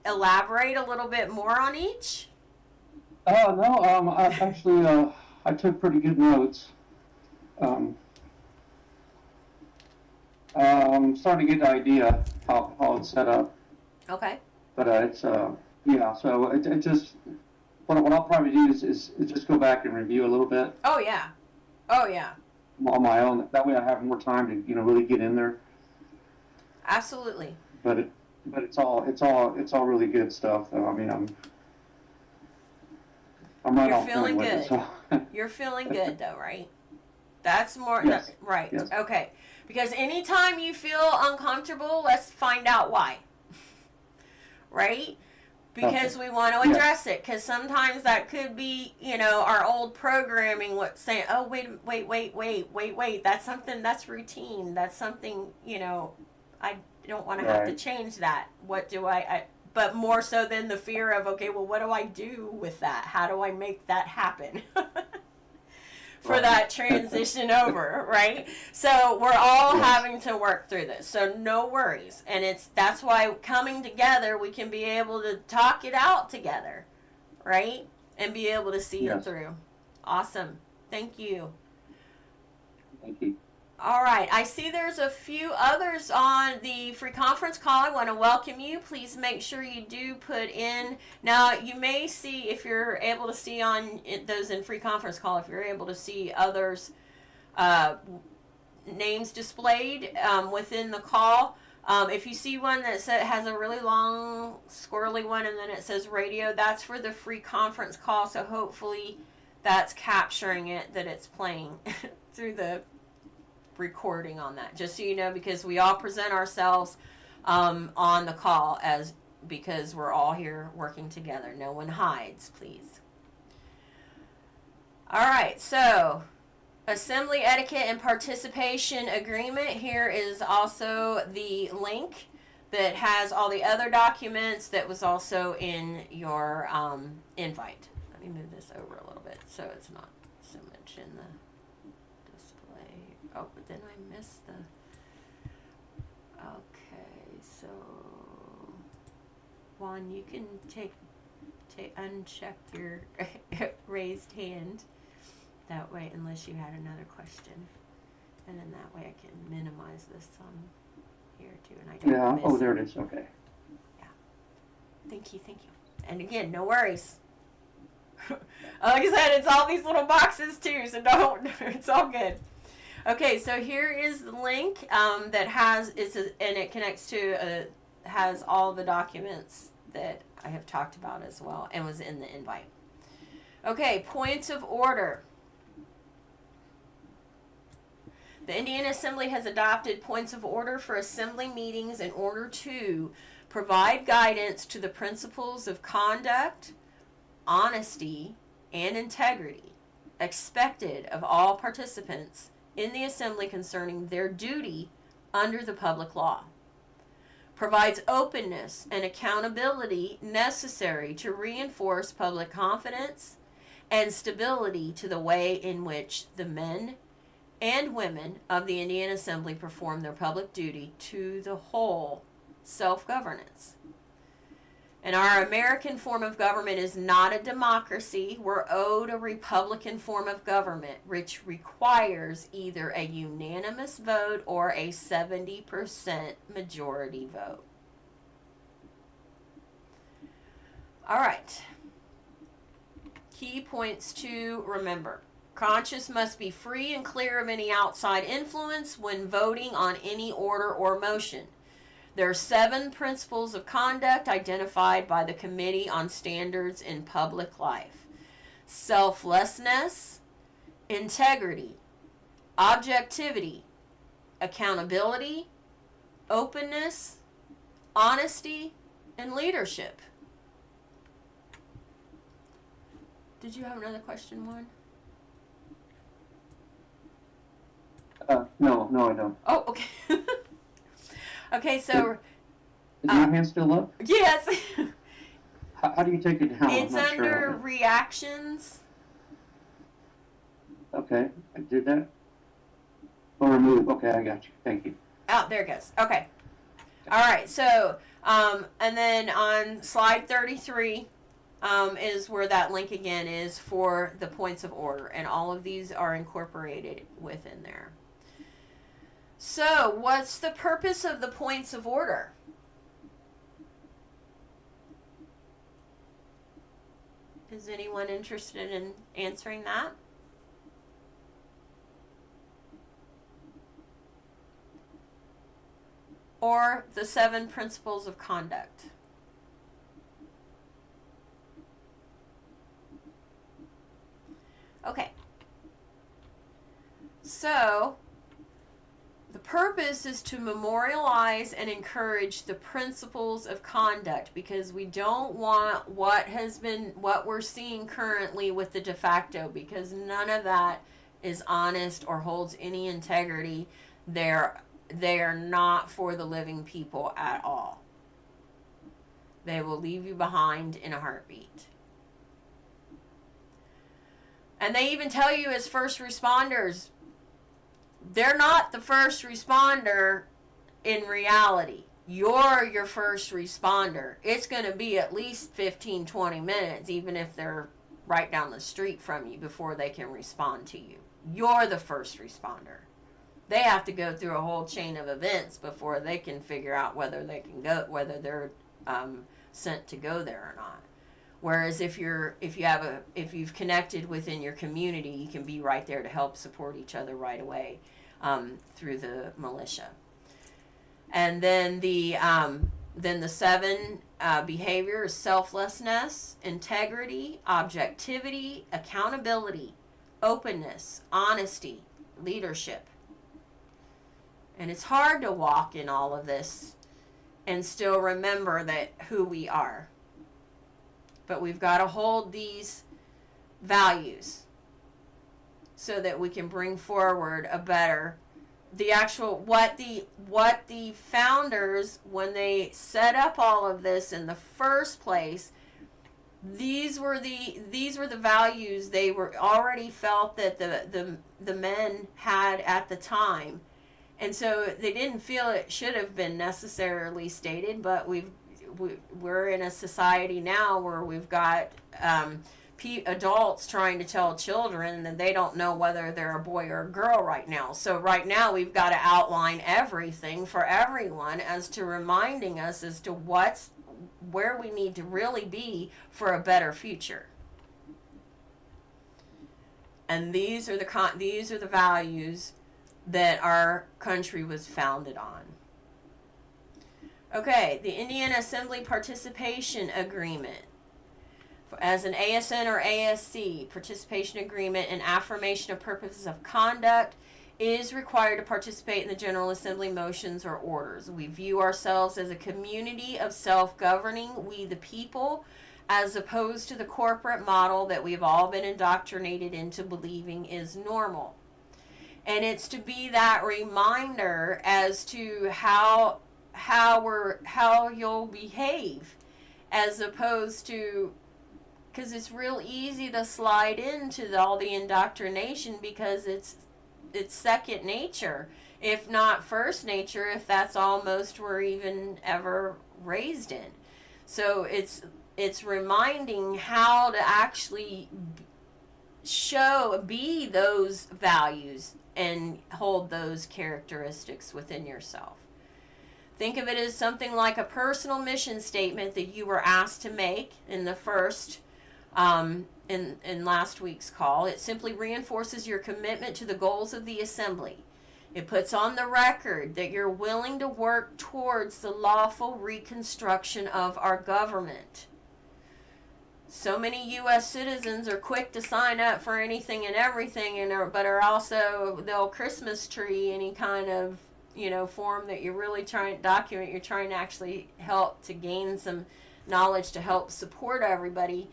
elaborate a little bit more on each? No, I actually, I took pretty good notes. I'm starting to get the idea how it's set up. Okay. But it's, yeah, so it just, what I'll probably do is just go back and review a little bit. Oh, yeah. Oh, yeah. On my own. That way I have more time to, really get in there. Absolutely. But it's all really good stuff, though. I mean, I'm right on point with it. So. You're feeling good, though, right? That's more, yes. Right. Yes. Okay. Because anytime you feel uncomfortable, let's find out why. Right? because we want to address it, because sometimes that could be, you know, our old programming saying, oh, wait, that's something, that's routine, that's something, you know, I don't want to have to change that. What do but more so than the fear of, okay, well, what do I do with that? How do I make that happen? For that transition over, right? So we're all having to work through this. So no worries. And that's why coming together, we can be able to talk it out together, right? And be able to see it through. Awesome. Thank you. Thank you. All right. I see there's a few others on the free conference call. I want to welcome you. Please make sure you do put in. Now, you may see, if you're able to see on those in free conference call, if you're able to see others' names displayed within the call. If you see one that has a really long, squirrely one, and then it says radio, that's for the free conference call. So hopefully that's capturing it, that it's playing through the recording on that, just so you know, because we all present ourselves on the call because we're all here working together. No one hides, please. All right, so Assembly Etiquette and Participation Agreement. Here is also the link that has all the other documents that was also in your invite. Let me move this over a little bit so it's not so much in the display. Oh, but then I missed the... Okay, so... Juan, you can uncheck your raised hand. That way, unless you had another question. And then that way I can minimize this on here too. And I don't miss there it is. Okay. Yeah. Thank you. And again, no worries. Like I said, it's all these little boxes too, so it's all good. Okay, so here is the link that and it connects to, has all the documents that I have talked about as well and was in the invite. Okay, points of order. The Indiana Assembly has adopted points of order for assembly meetings in order to provide guidance to the principles of conduct, honesty, and integrity expected of all participants in the assembly concerning their duty under the public law. Provides openness and accountability necessary to reinforce public confidence and stability to the way in which the men and women of the Indiana Assembly perform their public duty to the whole self-governance. And our American form of government is not a democracy. We're owed a Republican form of government, which requires either a unanimous vote or a 70% majority vote. All right. Key points to remember. Conscience must be free and clear of any outside influence when voting on any order or motion. There are 7 principles of conduct identified by the Committee on Standards in Public Life. Selflessness, integrity, objectivity, accountability, openness, honesty, and leadership. Did you have another question, Juan? No, I don't. Oh, okay. Okay, so... Is your hand still up? Yes. How do you take it down? It's under reactions. Okay, I did that. Or remove. Okay, I got you. Thank you. Oh, there it goes. Okay. All right, so, and then on slide 33 is where that link again is for the points of order, and all of these are incorporated within there. So, what's the purpose of the points of order? Is anyone interested in answering that? Or the 7 principles of conduct? Okay. So, the purpose is to memorialize and encourage the principles of conduct, because we don't want what we're seeing currently with the de facto, because none of that is honest or holds any integrity. They are not for the living people at all. They will leave you behind in a heartbeat. And they even tell you as first responders, they're not the first responder in reality. You're your first responder. It's going to be at least 15, 20 minutes, even if they're right down the street from you, before they can respond to you. You're the first responder. They have to go through a whole chain of events before they can figure out whether they can go, whether they're sent to go there or not. Whereas if you've connected within your community, you can be right there to help support each other right away through the militia. And then the 7 behavior is selflessness, integrity, objectivity, accountability, openness, honesty, leadership. And it's hard to walk in all of this and still remember that who we are. But we've got to hold these values so that we can bring forward a better, what the founders, when they set up all of this in the first place, these were the values they were already felt that the men had at the time. And so they didn't feel it should have been necessarily stated, but we're in a society now where we've got adults trying to tell children that they don't know whether they're a boy or a girl right now. So right now we've got to outline everything for everyone as to reminding us as to where we need to really be for a better future. And these are the values that our country was founded on. Okay, the Indiana Assembly Participation Agreement. As an ASN or ASC, participation agreement and affirmation of purposes of conduct is required to participate in the General Assembly motions or orders. We view ourselves as a community of self-governing, we the people, as opposed to the corporate model that we've all been indoctrinated into believing is normal. And it's to be that reminder as to how you'll behave, as opposed to, because it's real easy to slide into all the indoctrination because it's second nature, if not first nature, if that's almost we're even ever raised in. So it's reminding how to actually be those values and hold those characteristics within yourself. Think of it as something like a personal mission statement that you were asked to make in the first, in last week's call. It simply reinforces your commitment to the goals of the assembly. It puts on the record that you're willing to work towards the lawful reconstruction of our government. So many U.S. citizens are quick to sign up for anything and everything, but are also, they'll Christmas tree any kind of, form that you're really trying to document. You're trying to actually help to gain some knowledge to help support everybody,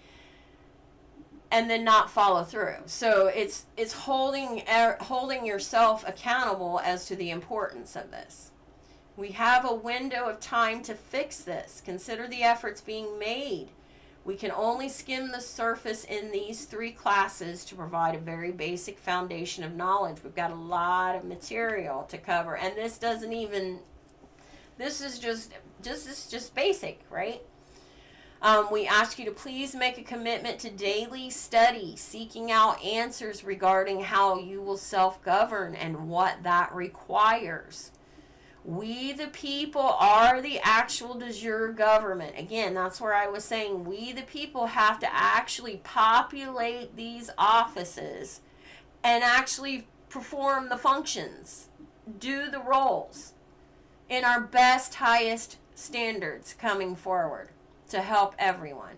and then not follow through. So it's holding yourself accountable as to the importance of this. We have a window of time to fix this. Consider the efforts being made. We can only skim the surface in these 3 classes to provide a very basic foundation of knowledge. We've got a lot of material to cover, and this is just basic, right? We ask you to please make a commitment to daily study, seeking out answers regarding how you will self-govern and what that requires. We the people are the actual de jure government. Again, that's where I was saying we the people have to actually populate these offices and actually perform the functions, do the roles in our best, highest standards coming forward to help everyone.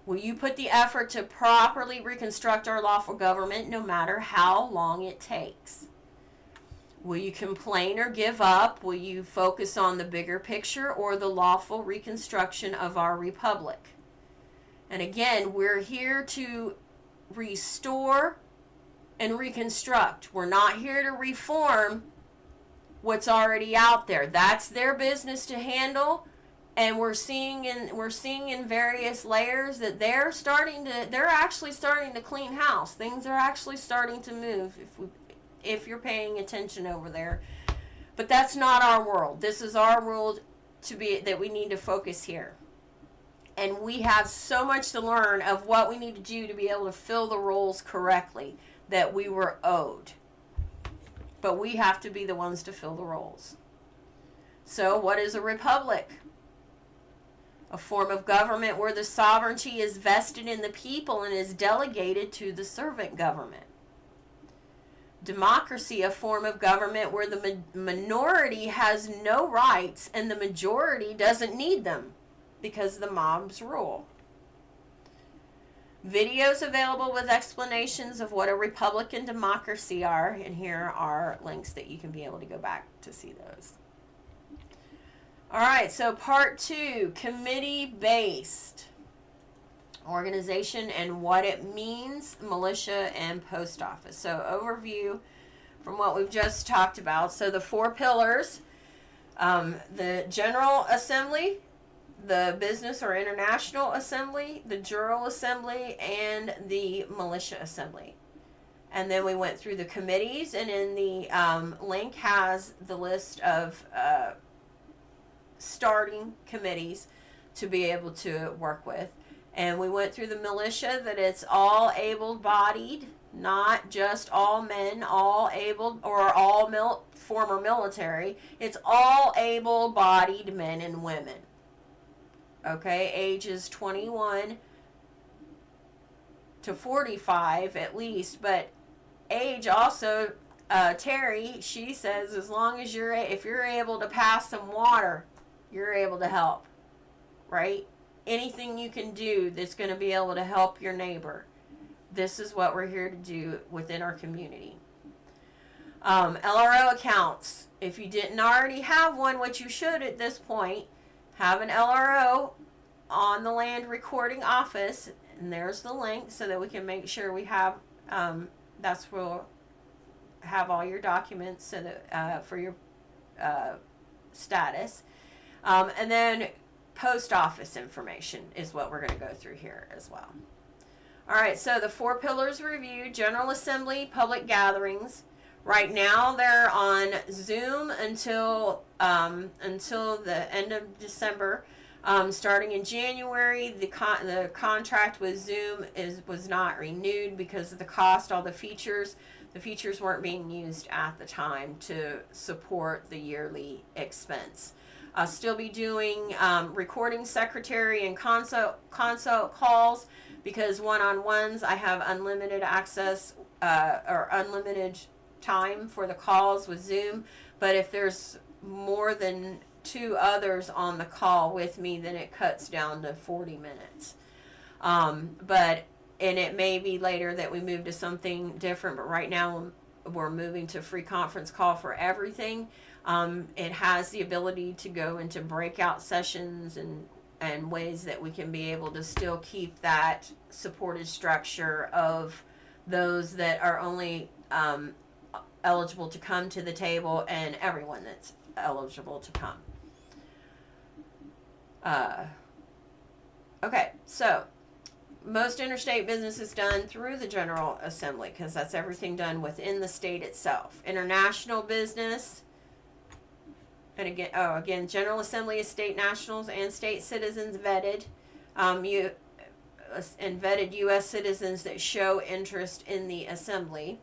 Will you put the effort to properly reconstruct our lawful government no matter how long it takes? Will you complain or give up? Will you focus on the bigger picture or the lawful reconstruction of our republic? And again, we're here to restore and reconstruct. We're not here to reform what's already out there. That's their business to handle. And we're seeing in various layers that they're actually starting to clean house. Things are actually starting to move if you're paying attention over there. But that's not our world. This is our world that we need to focus here. And we have so much to learn of what we need to do to be able to fill the roles correctly that we were owed. But we have to be the ones to fill the roles. So what is a republic? A form of government where the sovereignty is vested in the people and is delegated to the servant government. Democracy, a form of government where the minority has no rights and the majority doesn't need them because the mobs rule. Videos available with explanations of what a republic and democracy are, and here are links that you can be able to go back to see those. All right, so part 2, committee-based organization and what it means, militia and post office. So overview from what we've just talked about. So the 4 pillars, the General Assembly, the Business or International Assembly, the Jural Assembly, and the Militia Assembly. And then we went through the committees, and in the link has the list of starting committees to be able to work with. And we went through the militia, that it's all able-bodied, not just all men, all able, or all former military. It's all able-bodied men and women. Okay, ages 21 to 45 at least, but age also, Terry, she says, as long as if you're able to pass some water, you're able to help, right? Anything you can do that's going to be able to help your neighbor. This is what we're here to do within our community. LRO accounts. If you didn't already have one, which you should at this point, have an LRO on the land recording office, and there's the link so that we can make sure we have, that's where we'll have all your documents so that, for your status. And then post office information is what we're going to go through here as well. All right, so the 4 pillars review: General Assembly, public gatherings. Right now they're on Zoom until the end of December. Starting in January, the contract with Zoom was not renewed because of the cost. All the features weren't being used at the time to support the yearly expense. I'll still be doing recording secretary and consult calls, because one-on-ones I have unlimited access or unlimited time for the calls with Zoom. But if there's more than 2 others on the call with me, then it cuts down to 40 minutes. And it may be later that we move to something different, but right now we're moving to free conference call for everything. It has the ability to go into breakout sessions and ways that we can be able to still keep that supported structure of those that are only eligible to come to the table and everyone that's eligible to come. Okay, so most interstate business is done through the General Assembly because that's everything done within the state itself. International business, and again, General Assembly is state nationals and state citizens vetted. And vetted U.S. citizens that show interest in the Assembly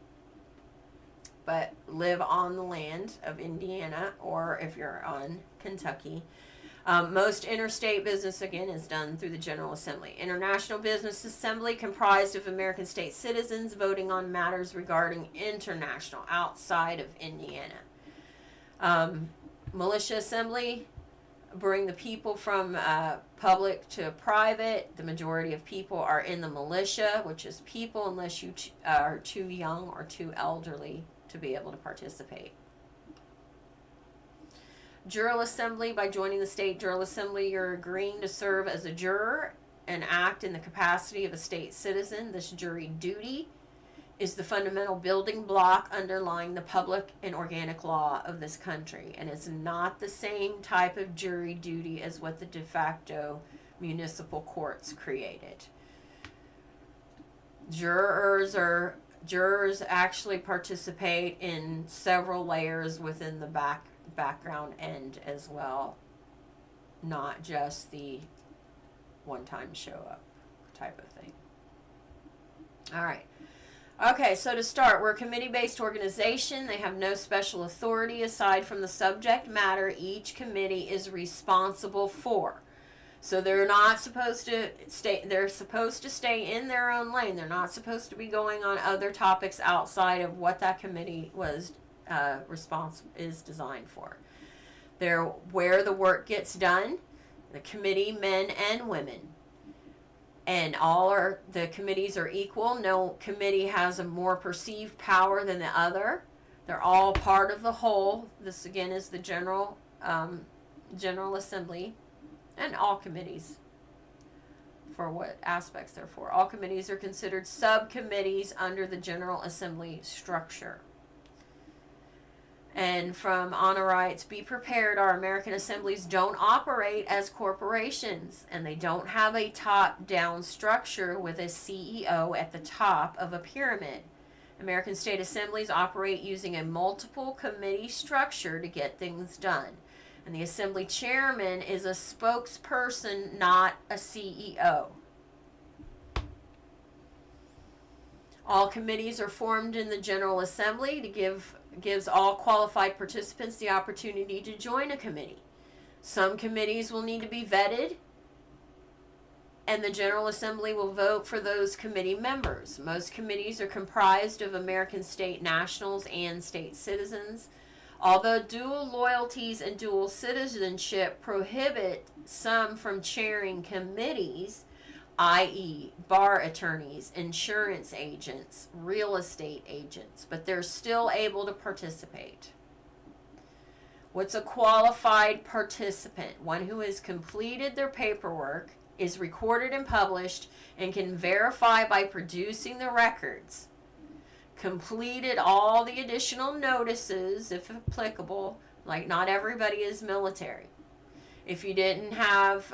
but live on the land of Indiana, or if you're on Kentucky. Most interstate business, again, is done through the General Assembly. International Business Assembly, comprised of American state citizens voting on matters regarding international, outside of Indiana. Militia Assembly, bring the people from public to private. The majority of people are in the militia, which is people unless you are too young or too elderly to be able to participate. Juror assembly. By joining the state juror assembly, you're agreeing to serve as a juror and act in the capacity of a state citizen. This jury duty is the fundamental building block underlying the public and organic law of this country, and it's not the same type of jury duty as what the de facto municipal courts created. Jurors actually participate in several layers within the background end as well, not just the one-time show up type of thing. All right. Okay, so to start, we're a committee-based organization. They have no special authority aside from the subject matter each committee is responsible for. So they're not supposed to stay, they're supposed to stay in their own lane. They're not supposed to be going on other topics outside of what that committee was is designed for. They're where the work gets done, the committee, men and women. And the committees are equal. No committee has a more perceived power than the other. They're all part of the whole. This again is the General Assembly, and all committees for what aspects they're for. All committees are considered subcommittees under the General Assembly structure. And from Honor Rights, be prepared, our American assemblies don't operate as corporations, and they don't have a top-down structure with a CEO at the top of a pyramid. American state assemblies operate using a multiple committee structure to get things done. And the assembly chairman is a spokesperson, not a CEO. All committees are formed in the General Assembly to gives all qualified participants the opportunity to join a committee. Some committees will need to be vetted, and the General Assembly will vote for those committee members. Most committees are comprised of American state nationals and state citizens. Although dual loyalties and dual citizenship prohibit some from chairing committees, i.e. bar attorneys, insurance agents, real estate agents, but they're still able to participate. What's a qualified participant? One who has completed their paperwork, is recorded and published, and can verify by producing the records, completed all the additional notices if applicable. Like, not everybody is military. If you didn't have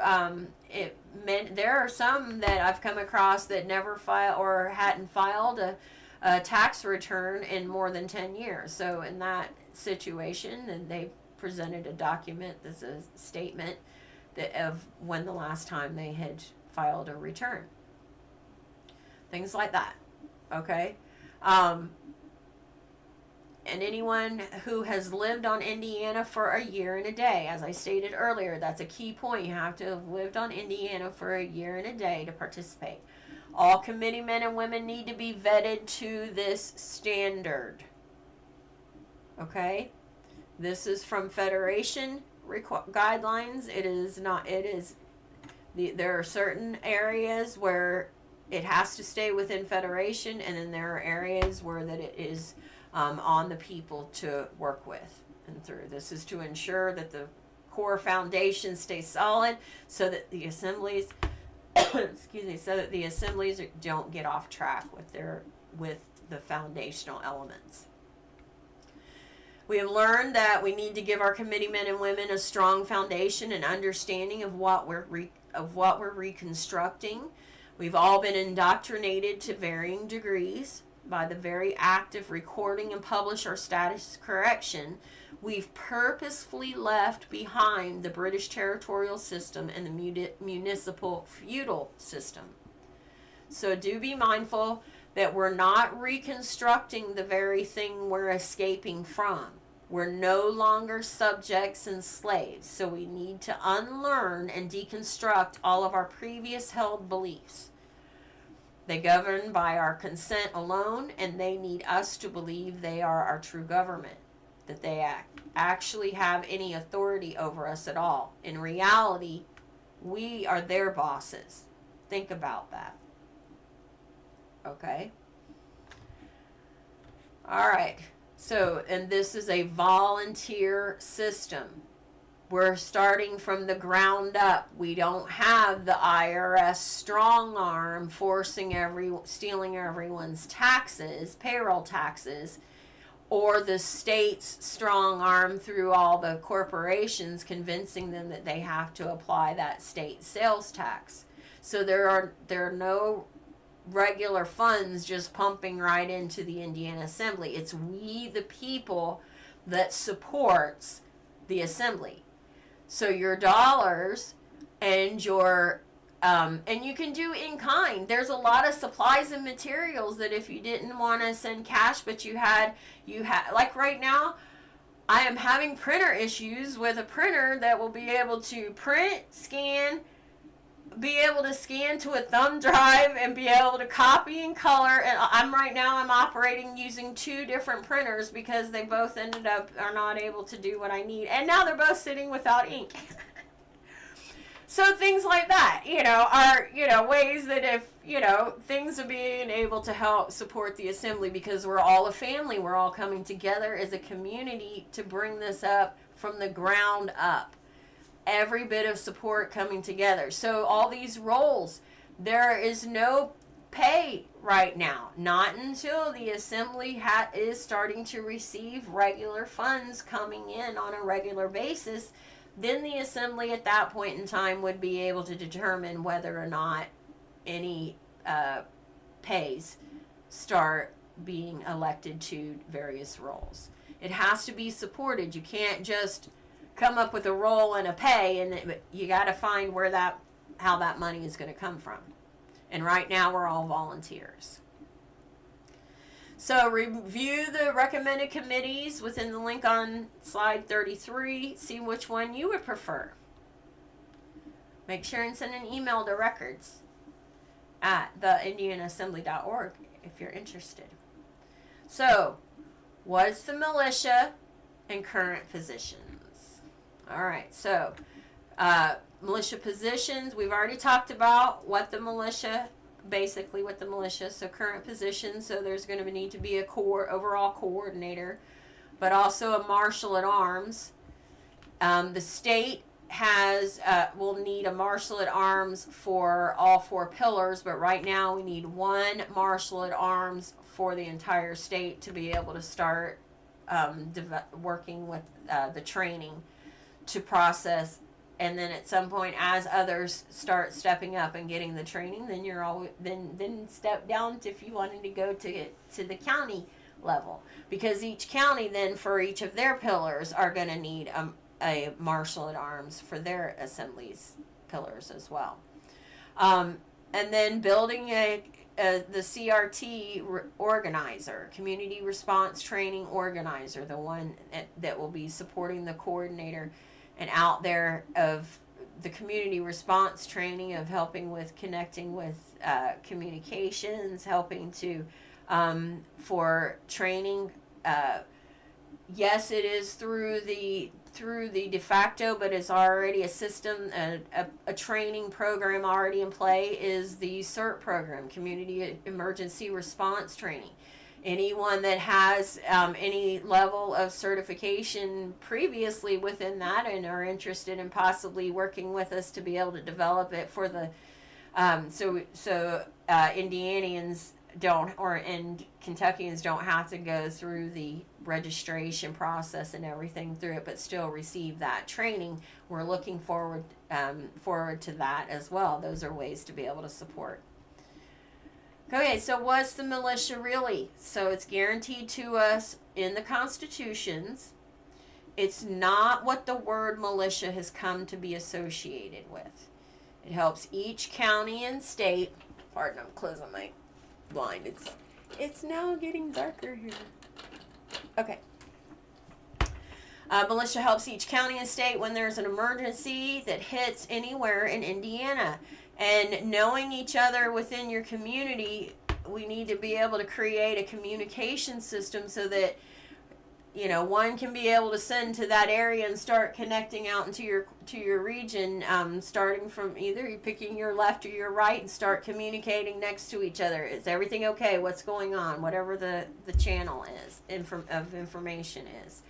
there are some that I've come across that never filed or hadn't filed a tax return in more than 10 years. So in that situation, and they presented a document that's a statement of when the last time they had filed a return. Things like that. Okay? And anyone who has lived on Indiana for a year and a day, as I stated earlier, that's a key point. You have to have lived on Indiana for a year and a day to participate. All committee men and women need to be vetted to this standard. Okay? This is from Federation guidelines. There are certain areas where it has to stay within Federation, and then there are areas where that it is on the people to work with and through. This is to ensure that the core foundation stays solid, so that the assemblies, don't get off track with the foundational elements. We have learned that we need to give our committee men and women a strong foundation and understanding of what we're reconstructing. We've all been indoctrinated to varying degrees by the very act of recording and publish our status correction. We've purposefully left behind the British territorial system and the municipal feudal system. So do be mindful that we're not reconstructing the very thing we're escaping from. We're no longer subjects and slaves, so we need to unlearn and deconstruct all of our previous held beliefs. They govern by our consent alone, and they need us to believe they are our true government, that they actually have any authority over us at all. In reality, we are their bosses. Think about that. Okay? All right. So, and this is a volunteer system. We're starting from the ground up. We don't have the IRS strong arm stealing everyone's taxes, payroll taxes, or the state's strong arm through all the corporations convincing them that they have to apply that state sales tax. So there are no regular funds just pumping right into the Indiana Assembly. It's we the people that supports the Assembly. So your dollars and your and you can do in kind. There's a lot of supplies and materials that if you didn't want to send cash, but you had like right now, I am having printer issues with a printer that will be able to print, scan, be able to scan to a thumb drive, and be able to copy and color. And I'm operating using 2 different printers because they both are not able to do what I need. And now they're both sitting without ink. So things like that, are, ways that if, things are being able to help support the Assembly, because we're all a family. We're all coming together as a community to bring this up from the ground up. Every bit of support coming together. So all these roles, there is no pay right now. Not until the Assembly is starting to receive regular funds coming in on a regular basis. Then the Assembly at that point in time would be able to determine whether or not any pays start being elected to various roles. It has to be supported. You can't just come up with a role and a pay, and you got to find how that money is going to come from. And right now we're all volunteers. So review the recommended committees within the link on slide 33. See which one you would prefer. Make sure and send an email to records at theindianaassembly.org if you're interested. So, what's the militia and current positions? All right, so militia positions, we've already talked about basically what the militia, so current positions, so there's going to need to be a overall coordinator, but also a marshal at arms. The state will need a marshal at arms for all 4 pillars, but right now we need 1 marshal at arms for the entire state to be able to start working with the training to process. And then at some point, as others start stepping up and getting the training, then then step down if you wanted to go to the county level, because each county then for each of their pillars are going to need a marshal at arms for their assemblies pillars as well. And then building the CRT organizer, community response training organizer, the one that will be supporting the coordinator and out there of the community response training, of helping with connecting with communications, helping to for training. Yes, it is through the de facto, but it's already a system, a training program already in play is the CERT program, Community Emergency Response Training. Anyone that has any level of certification previously within that and are interested in possibly working with us to be able to develop it for the Indianians and Kentuckians don't have to go through the registration process and everything through it, but still receive that training. We're looking forward to that as well. Those are ways to be able to support. Okay, so what's the militia really? So it's guaranteed to us in the constitutions. It's not what the word militia has come to be associated with. It helps each county and state. Pardon, I'm closing my blind. It's now getting darker here. Okay. Militia helps each county and state when there's an emergency that hits anywhere in Indiana. And knowing each other within your community, we need to be able to create a communication system so that, one can be able to send to that area and start connecting out into your region, starting from either you picking your left or your right and start communicating next to each other. Is everything okay? What's going on? Whatever the channel is of information is.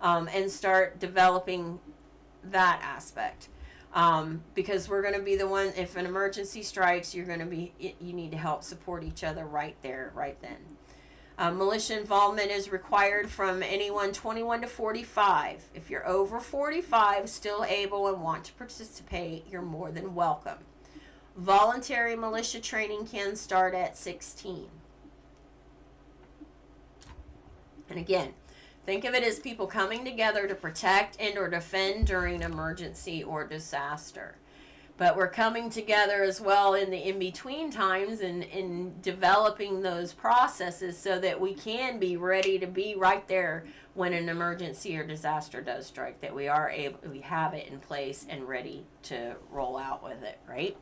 And start developing that aspect. Because we're going to be the one, if an emergency strikes, you need to help support each other right there, right then. Militia involvement is required from anyone 21 to 45. If you're over 45, still able and want to participate, you're more than welcome. Voluntary militia training can start at 16. And again, think of it as people coming together to protect and or defend during emergency or disaster. But we're coming together as well in the in-between times and in developing those processes so that we can be ready to be right there when an emergency or disaster does strike, that we have it in place and ready to roll out with it, right?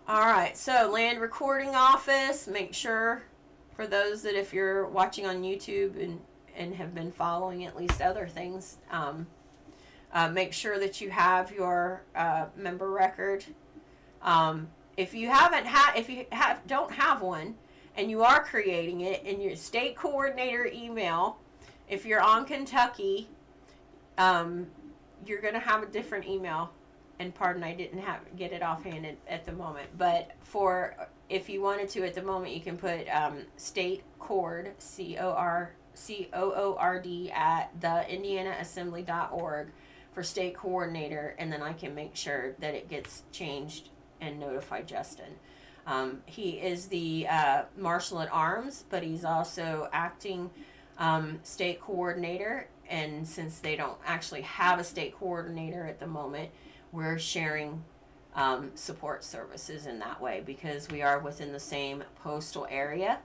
All right, so land recording office, make sure for those that if you're watching on YouTube and have been following at least other things, make sure that you have your member record. If you don't have one, and you are creating it in your state coordinator email, if you're on Kentucky, you're going to have a different email. And pardon, I didn't get it offhand at the moment. But if you wanted to at the moment, you can put state cord, COORD, at theindianaassembly.org for state coordinator, and then I can make sure that it gets changed and notify Justin. He is the Marshal at Arms, but he's also acting state coordinator, and since they don't actually have a state coordinator at the moment, we're sharing support services in that way because we are within the same postal area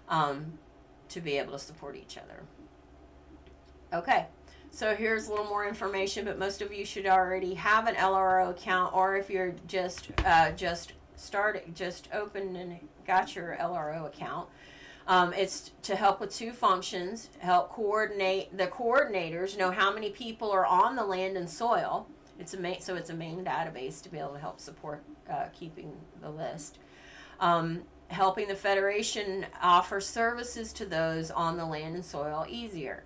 to be able to support each other. Okay. So here's a little more information, but most of you should already have an LRO account, or if you're just opened and got your LRO account, it's to help with two functions: help coordinate the coordinators know how many people are on the land and soil. It's a main database to be able to help support keeping the list. Helping the Federation offer services to those on the land and soil easier.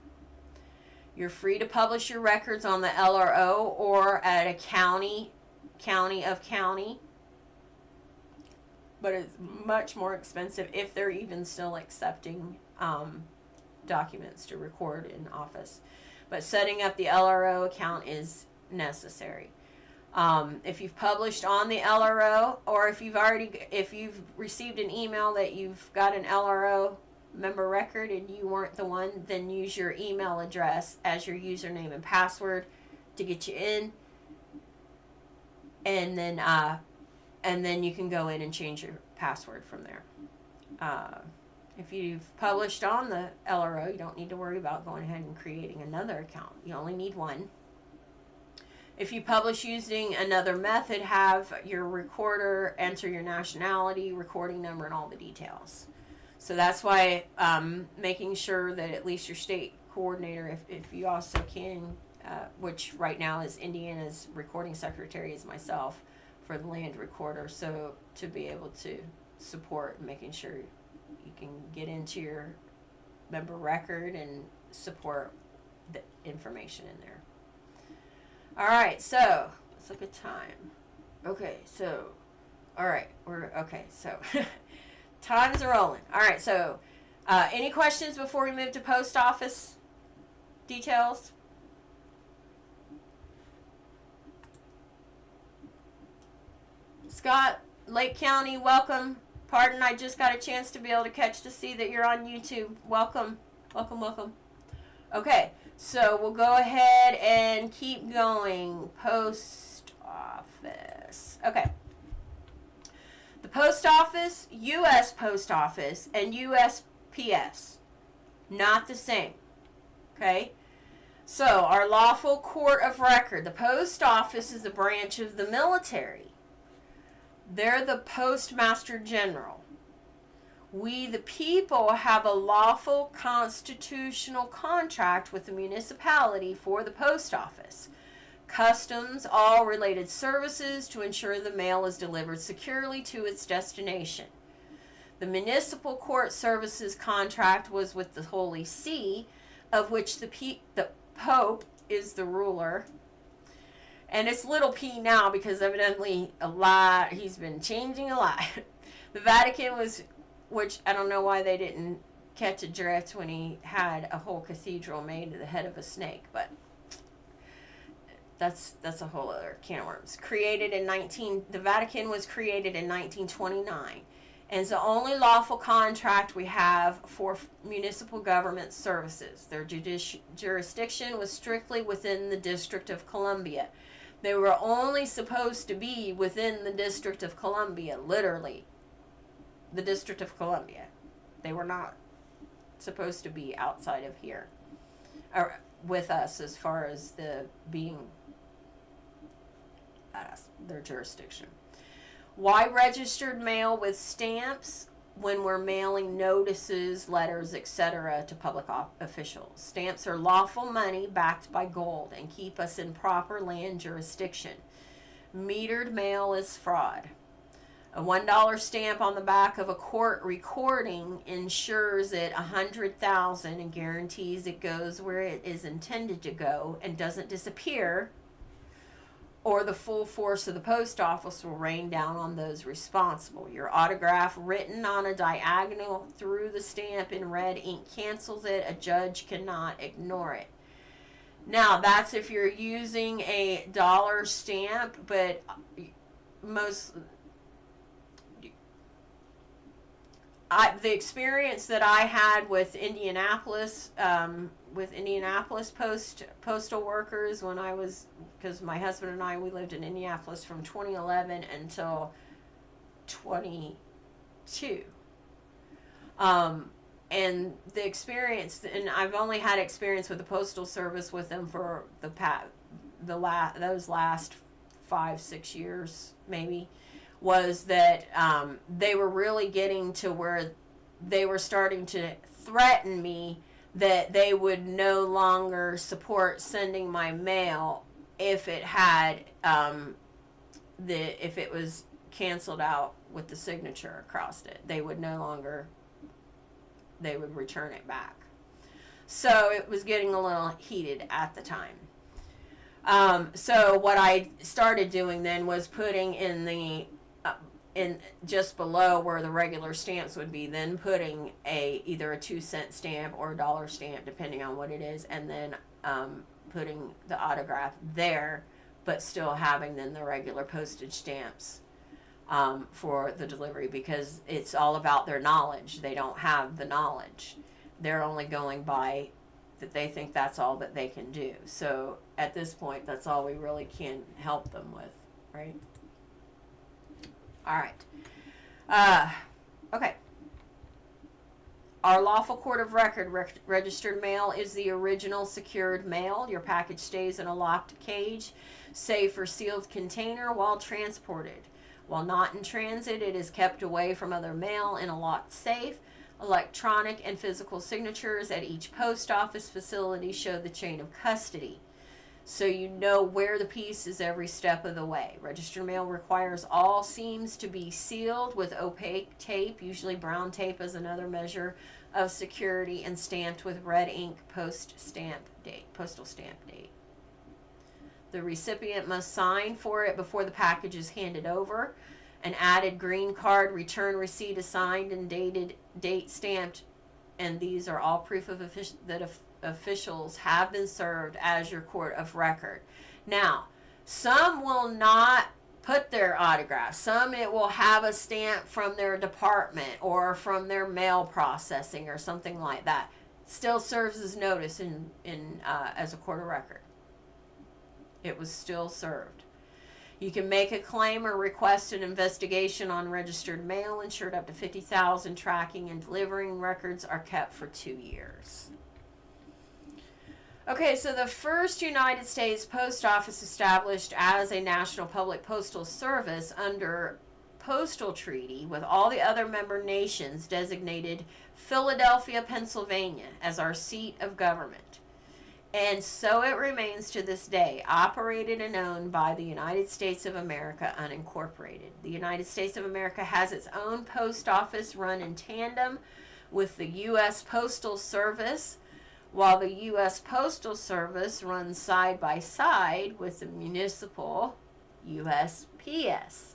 You're free to publish your records on the LRO or at a county of county, but it's much more expensive if they're even still accepting documents to record in office. But setting up the LRO account is necessary. If you've published on the LRO, or if you've received an email that you've got an LRO member record and you weren't the one, then use your email address as your username and password to get you in, and then you can go in and change your password from there. If you've published on the LRO, you don't need to worry about going ahead and creating another account. You only need one. If you publish using another method, have your recorder enter your nationality, recording number, and all the details. So that's why making sure that at least your state coordinator, if you also can, which right now is Indiana's recording secretary is myself for the land recorder, so to be able to support making sure you can get into your member record and support the information in there. All right, so let's look at time. Okay, so, all right, so time's rolling. All right, so any questions before we move to post office details? Scott, Lake County, welcome. Pardon, I just got a chance to be able to see that you're on YouTube. Welcome, welcome, welcome. Okay, so we'll go ahead and keep going. Post office. Okay. The post office, U.S. Post Office, and USPS, not the same. Okay? So, our lawful court of record. The post office is a branch of the military. They're the postmaster general. We, the people, have a lawful constitutional contract with the municipality for the post office. Customs, all related services to ensure the mail is delivered securely to its destination. The municipal court services contract was with the Holy See, of which the Pope is the ruler. And it's little p now because evidently he's been changing a lot. The Vatican was, which I don't know why they didn't catch a drift when he had a whole cathedral made of the head of a snake, but that's a whole other can of worms. The Vatican was created in 1929, and it's the only lawful contract we have for municipal government services. Their jurisdiction was strictly within the District of Columbia. They were only supposed to be within the District of Columbia, literally. The District of Columbia. They were not supposed to be outside of here. Or with us as far as being their jurisdiction. Why registered mail with stamps? When we're mailing notices, letters, etc. to public officials. Stamps are lawful money backed by gold and keep us in proper land jurisdiction. Metered mail is fraud. A $1 stamp on the back of a court recording ensures it $100,000 and guarantees it goes where it is intended to go and doesn't disappear, or the full force of the post office will rain down on those responsible. Your autograph written on a diagonal through the stamp in red ink cancels it. A judge cannot ignore it. Now, that's if you're using a dollar stamp, but the experience that I had with Indianapolis postal workers when I was, because my husband and I, we lived in Indianapolis from 2011 until 22. And the experience, and I've only had experience with the postal service with them for those last 5-6 years maybe, was that they were really getting to where they were starting to threaten me that they would no longer support sending my mail if it had if it was canceled out with the signature across it. They would return it back. So it was getting a little heated at the time. So what I started doing then was putting in just below where the regular stamps would be, then putting either a 2-cent stamp or a dollar stamp, depending on what it is, and then putting the autograph there, but still having then the regular postage stamps for the delivery, because it's all about their knowledge. They don't have the knowledge. They're only going by that they think that's all that they can do. So at this point, that's all we really can help them with, right? All right. Okay. Our lawful court of record registered mail is the original secured mail. Your package stays in a locked cage, safe or sealed container while transported. While not in transit, it is kept away from other mail in a locked safe. Electronic and physical signatures at each post office facility show the chain of custody, so you know where the piece is every step of the way. Registered mail requires all seams to be sealed with opaque tape, usually brown tape as another measure of security, and stamped with red ink postal stamp date. The recipient must sign for it before the package is handed over. An added green card, return receipt assigned and date stamped, and these are all proof of that officials have been served as your court of record. Now, some will not put their autograph. Some it will have a stamp from their department or from their mail processing or something like that. Still serves as notice as a court of record. It was still served. You can make a claim or request an investigation on registered mail, insured up to $50,000. Tracking and delivering records are kept for 2 years. Okay, so the first United States Post Office established as a national public postal service under postal treaty with all the other member nations designated Philadelphia, Pennsylvania as our seat of government. And so it remains to this day, operated and owned by the United States of America, unincorporated. The United States of America has its own post office run in tandem with the U.S. Postal Service, while the U.S. Postal Service runs side by side with the municipal USPS.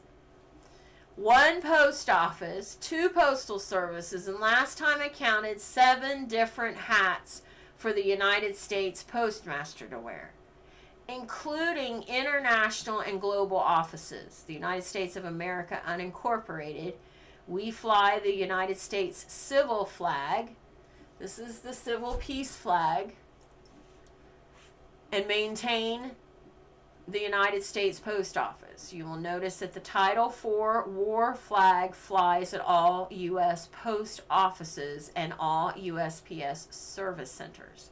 One post office, 2 postal services, and last time I counted, 7 different hats for the United States Postmaster to wear, including international and global offices. The United States of America Unincorporated, we fly the United States civil flag. This is the civil peace flag, and maintain the United States Post Office. You will notice that the Title IV war flag flies at all U.S. post offices and all USPS service centers.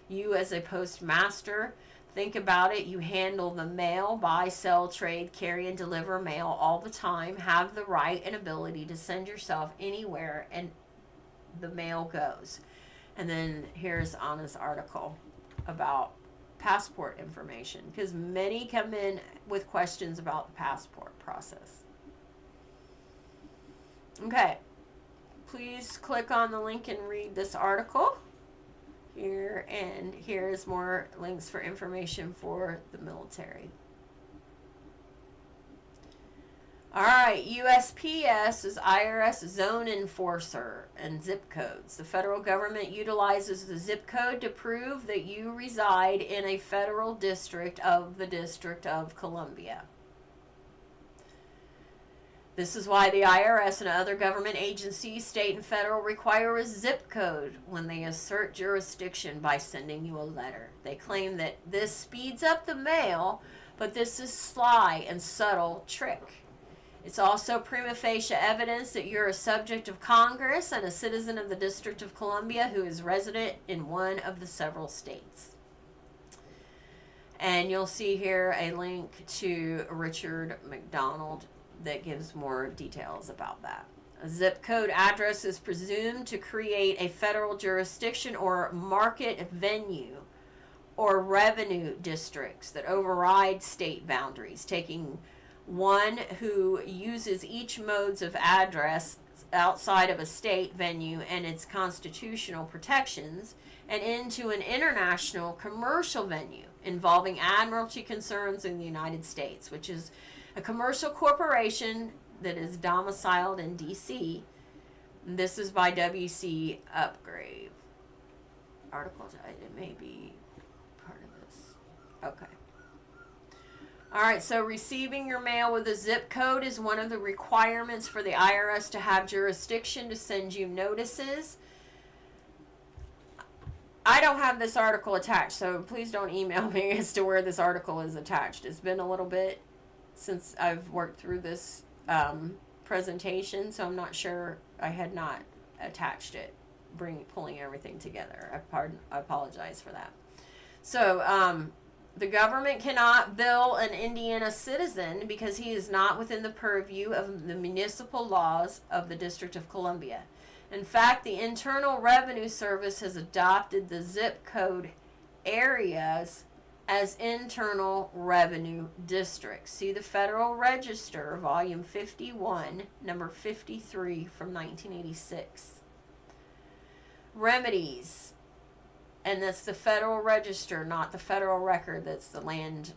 You, as a postmaster, think about it. You handle the mail, buy, sell, trade, carry, and deliver mail all the time. Have the right and ability to send yourself anywhere and the mail goes. And then here's Anna's article about passport information, because many come in with questions about the passport process. Okay, please click on the link and read this article here, and here's more links for information for the military. Alright, USPS is IRS zone enforcer and zip codes. The federal government utilizes the zip code to prove that you reside in a federal district of the District of Columbia. This is why the IRS and other government agencies, state and federal, require a zip code when they assert jurisdiction by sending you a letter. They claim that this speeds up the mail, but this is sly and subtle trick. It's also prima facie evidence that you're a subject of Congress and a citizen of the District of Columbia who is resident in one of the several states. And you'll see here a link to Richard McDonald that gives more details about that. A zip code address is presumed to create a federal jurisdiction or market venue or revenue districts that override state boundaries, taking one who uses each modes of address outside of a state venue and its constitutional protections and into an international commercial venue involving admiralty concerns in the United States, which is a commercial corporation that is domiciled in D.C. This is by W.C. Upgrave. Article, it may be part of this. Okay. Alright, so receiving your mail with a zip code is one of the requirements for the IRS to have jurisdiction to send you notices. I don't have this article attached, so please don't email me as to where this article is attached. It's been a little bit since I've worked through this presentation, so I'm not sure. I had not attached it, pulling everything together. I apologize for that. So, the government cannot bill an Indiana citizen because he is not within the purview of the municipal laws of the District of Columbia. In fact, the Internal Revenue Service has adopted the zip code areas as internal revenue districts. See the Federal Register, volume 51, number 53 from 1986. Remedies. And that's the Federal Register, not the Federal Record. That's the land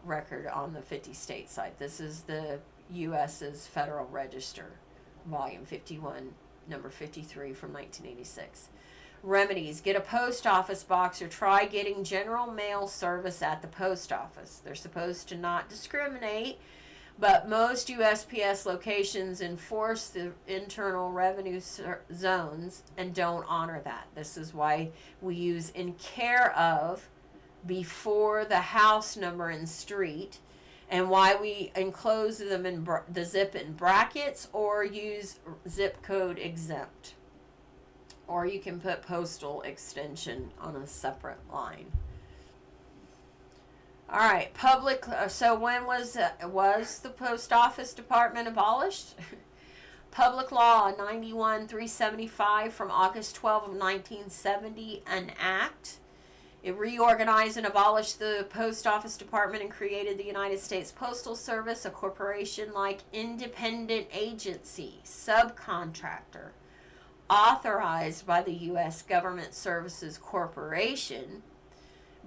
record on the 50 state site. This is the U.S.'s Federal Register, volume 51, number 53 from 1986. Remedies. Get a post office box or try getting general mail service at the post office. They're supposed to not discriminate, but most USPS locations enforce the internal revenue zones and don't honor that. This is why we use in care of before the house number and street, and why we enclose them in the zip in brackets or use zip code exempt. Or you can put postal extension on a separate line. All right, public. So when was the Post Office Department abolished? Public Law 91-375 from August 12 of 1970, an act. It reorganized and abolished the Post Office Department and created the United States Postal Service, a corporation-like independent agency, subcontractor, authorized by the U.S. Government Services Corporation,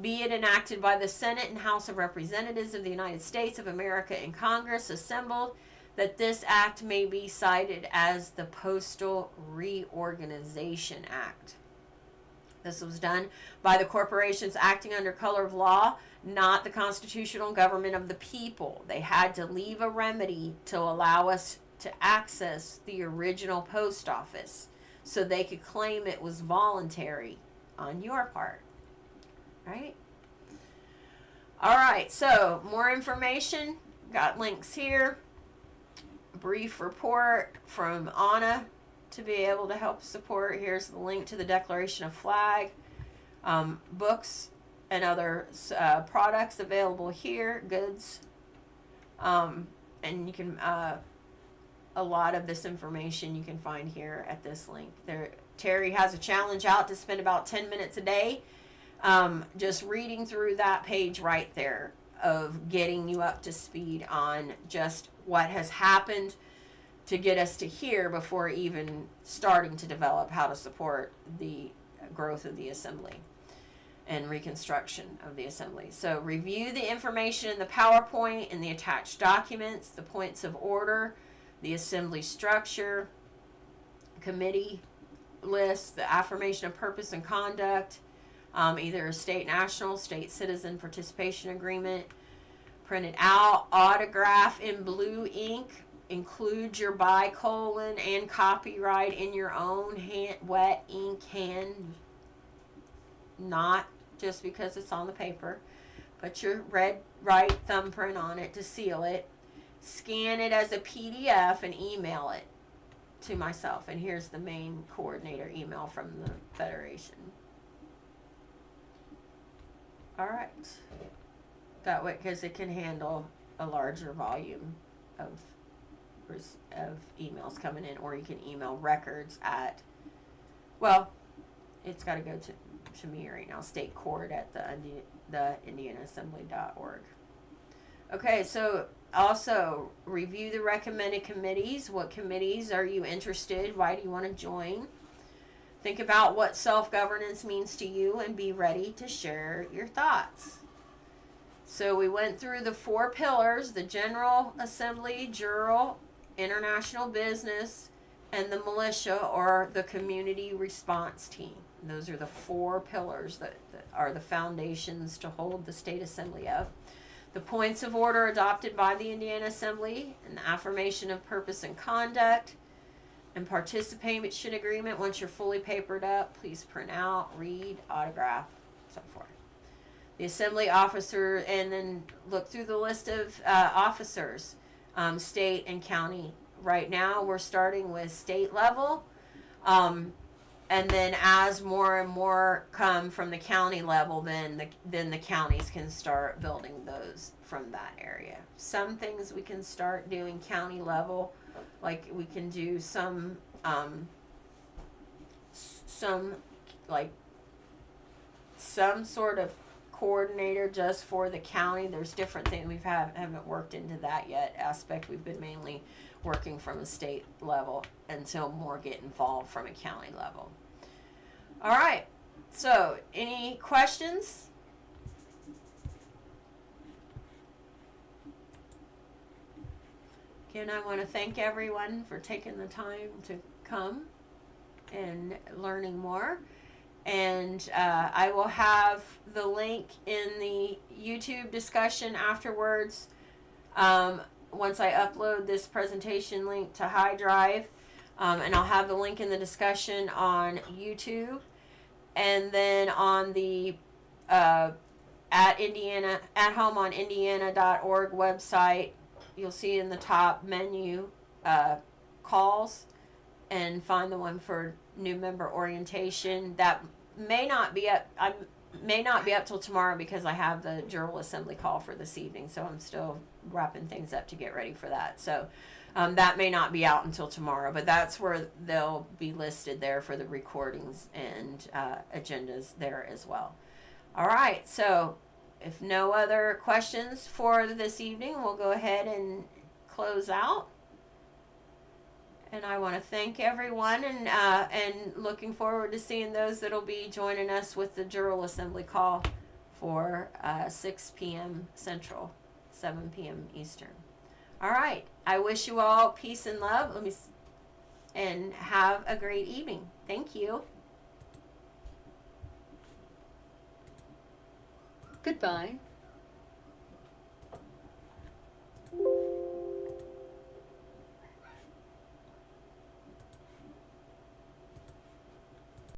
be it enacted by the Senate and House of Representatives of the United States of America and Congress assembled, that this act may be cited as the Postal Reorganization Act. This was done by the corporations acting under color of law, not the constitutional government of the people. They had to leave a remedy to allow us to access the original post office so they could claim it was voluntary on your part. Right? All right, so more information. Got links here. Brief report from Anna to be able to help support. Here's the link to the Declaration of Flag, books and other products available here, goods, and you can a lot of this information you can find here at this link. There, Terry has a challenge out to spend about 10 minutes a day just reading through that page right there of getting you up to speed on just what has happened to get us to here before even starting to develop how to support the growth of the assembly and reconstruction of the assembly. So review the information in the PowerPoint and the attached documents, the points of order, the assembly structure, committee list, the affirmation of purpose and conduct, either a state national, state citizen participation agreement, printed out, autograph in blue ink, include your bicolon and copyright in your own hand, wet ink hand, not just because it's on the paper. Put your red right thumbprint on it to seal it. Scan it as a PDF and email it to myself. And here's the main coordinator email from the Federation. All right. That way, because it can handle a larger volume of emails coming in, or you can email records at, well, it's got to go to me right now, state court at the indianaassembly.org. Okay, so also review the recommended committees. What committees are you interested? Why do you want to join? Think about what self-governance means to you and be ready to share your thoughts. So we went through the 4 pillars: the General Assembly, Jural, International Business, and the Militia, or the Community Response Team. Those are the 4 pillars that are the foundations to hold the State Assembly up. The points of order adopted by the Indiana Assembly, and the affirmation of purpose and conduct, and participation agreement. Once you're fully papered up, please print out, read, autograph, so forth. The assembly officer, and then look through the list of officers, state and county. Right now we're starting with state level, and then as more and more come from the county level, then the counties can start building those from that area. Some things we can start doing county level, like we can do some sort of coordinator just for the county. There's different things we haven't worked into that yet aspect. We've been mainly working from a state level until more get involved from a county level. All right, so any questions? Again, I want to thank everyone for taking the time to come and learning more. And I will have the link in the YouTube discussion afterwards once I upload this presentation link to High Drive. And I'll have the link in the discussion on YouTube. And then on the at home on indiana.org website, you'll see in the top menu calls, and find the one for new member orientation. That may not be up. I may not be up till tomorrow because I have the General Assembly call for this evening, so I'm still wrapping things up to get ready for that. So that may not be out until tomorrow, but that's where they'll be listed there for the recordings and agendas there as well. All right, so if no other questions for this evening, we'll go ahead and close out. And I want to thank everyone, and looking forward to seeing those that'll be joining us with the Jural Assembly call for 6 p.m. Central, 7 p.m. Eastern. All right. I wish you all peace and love. And have a great evening. Thank you. Goodbye.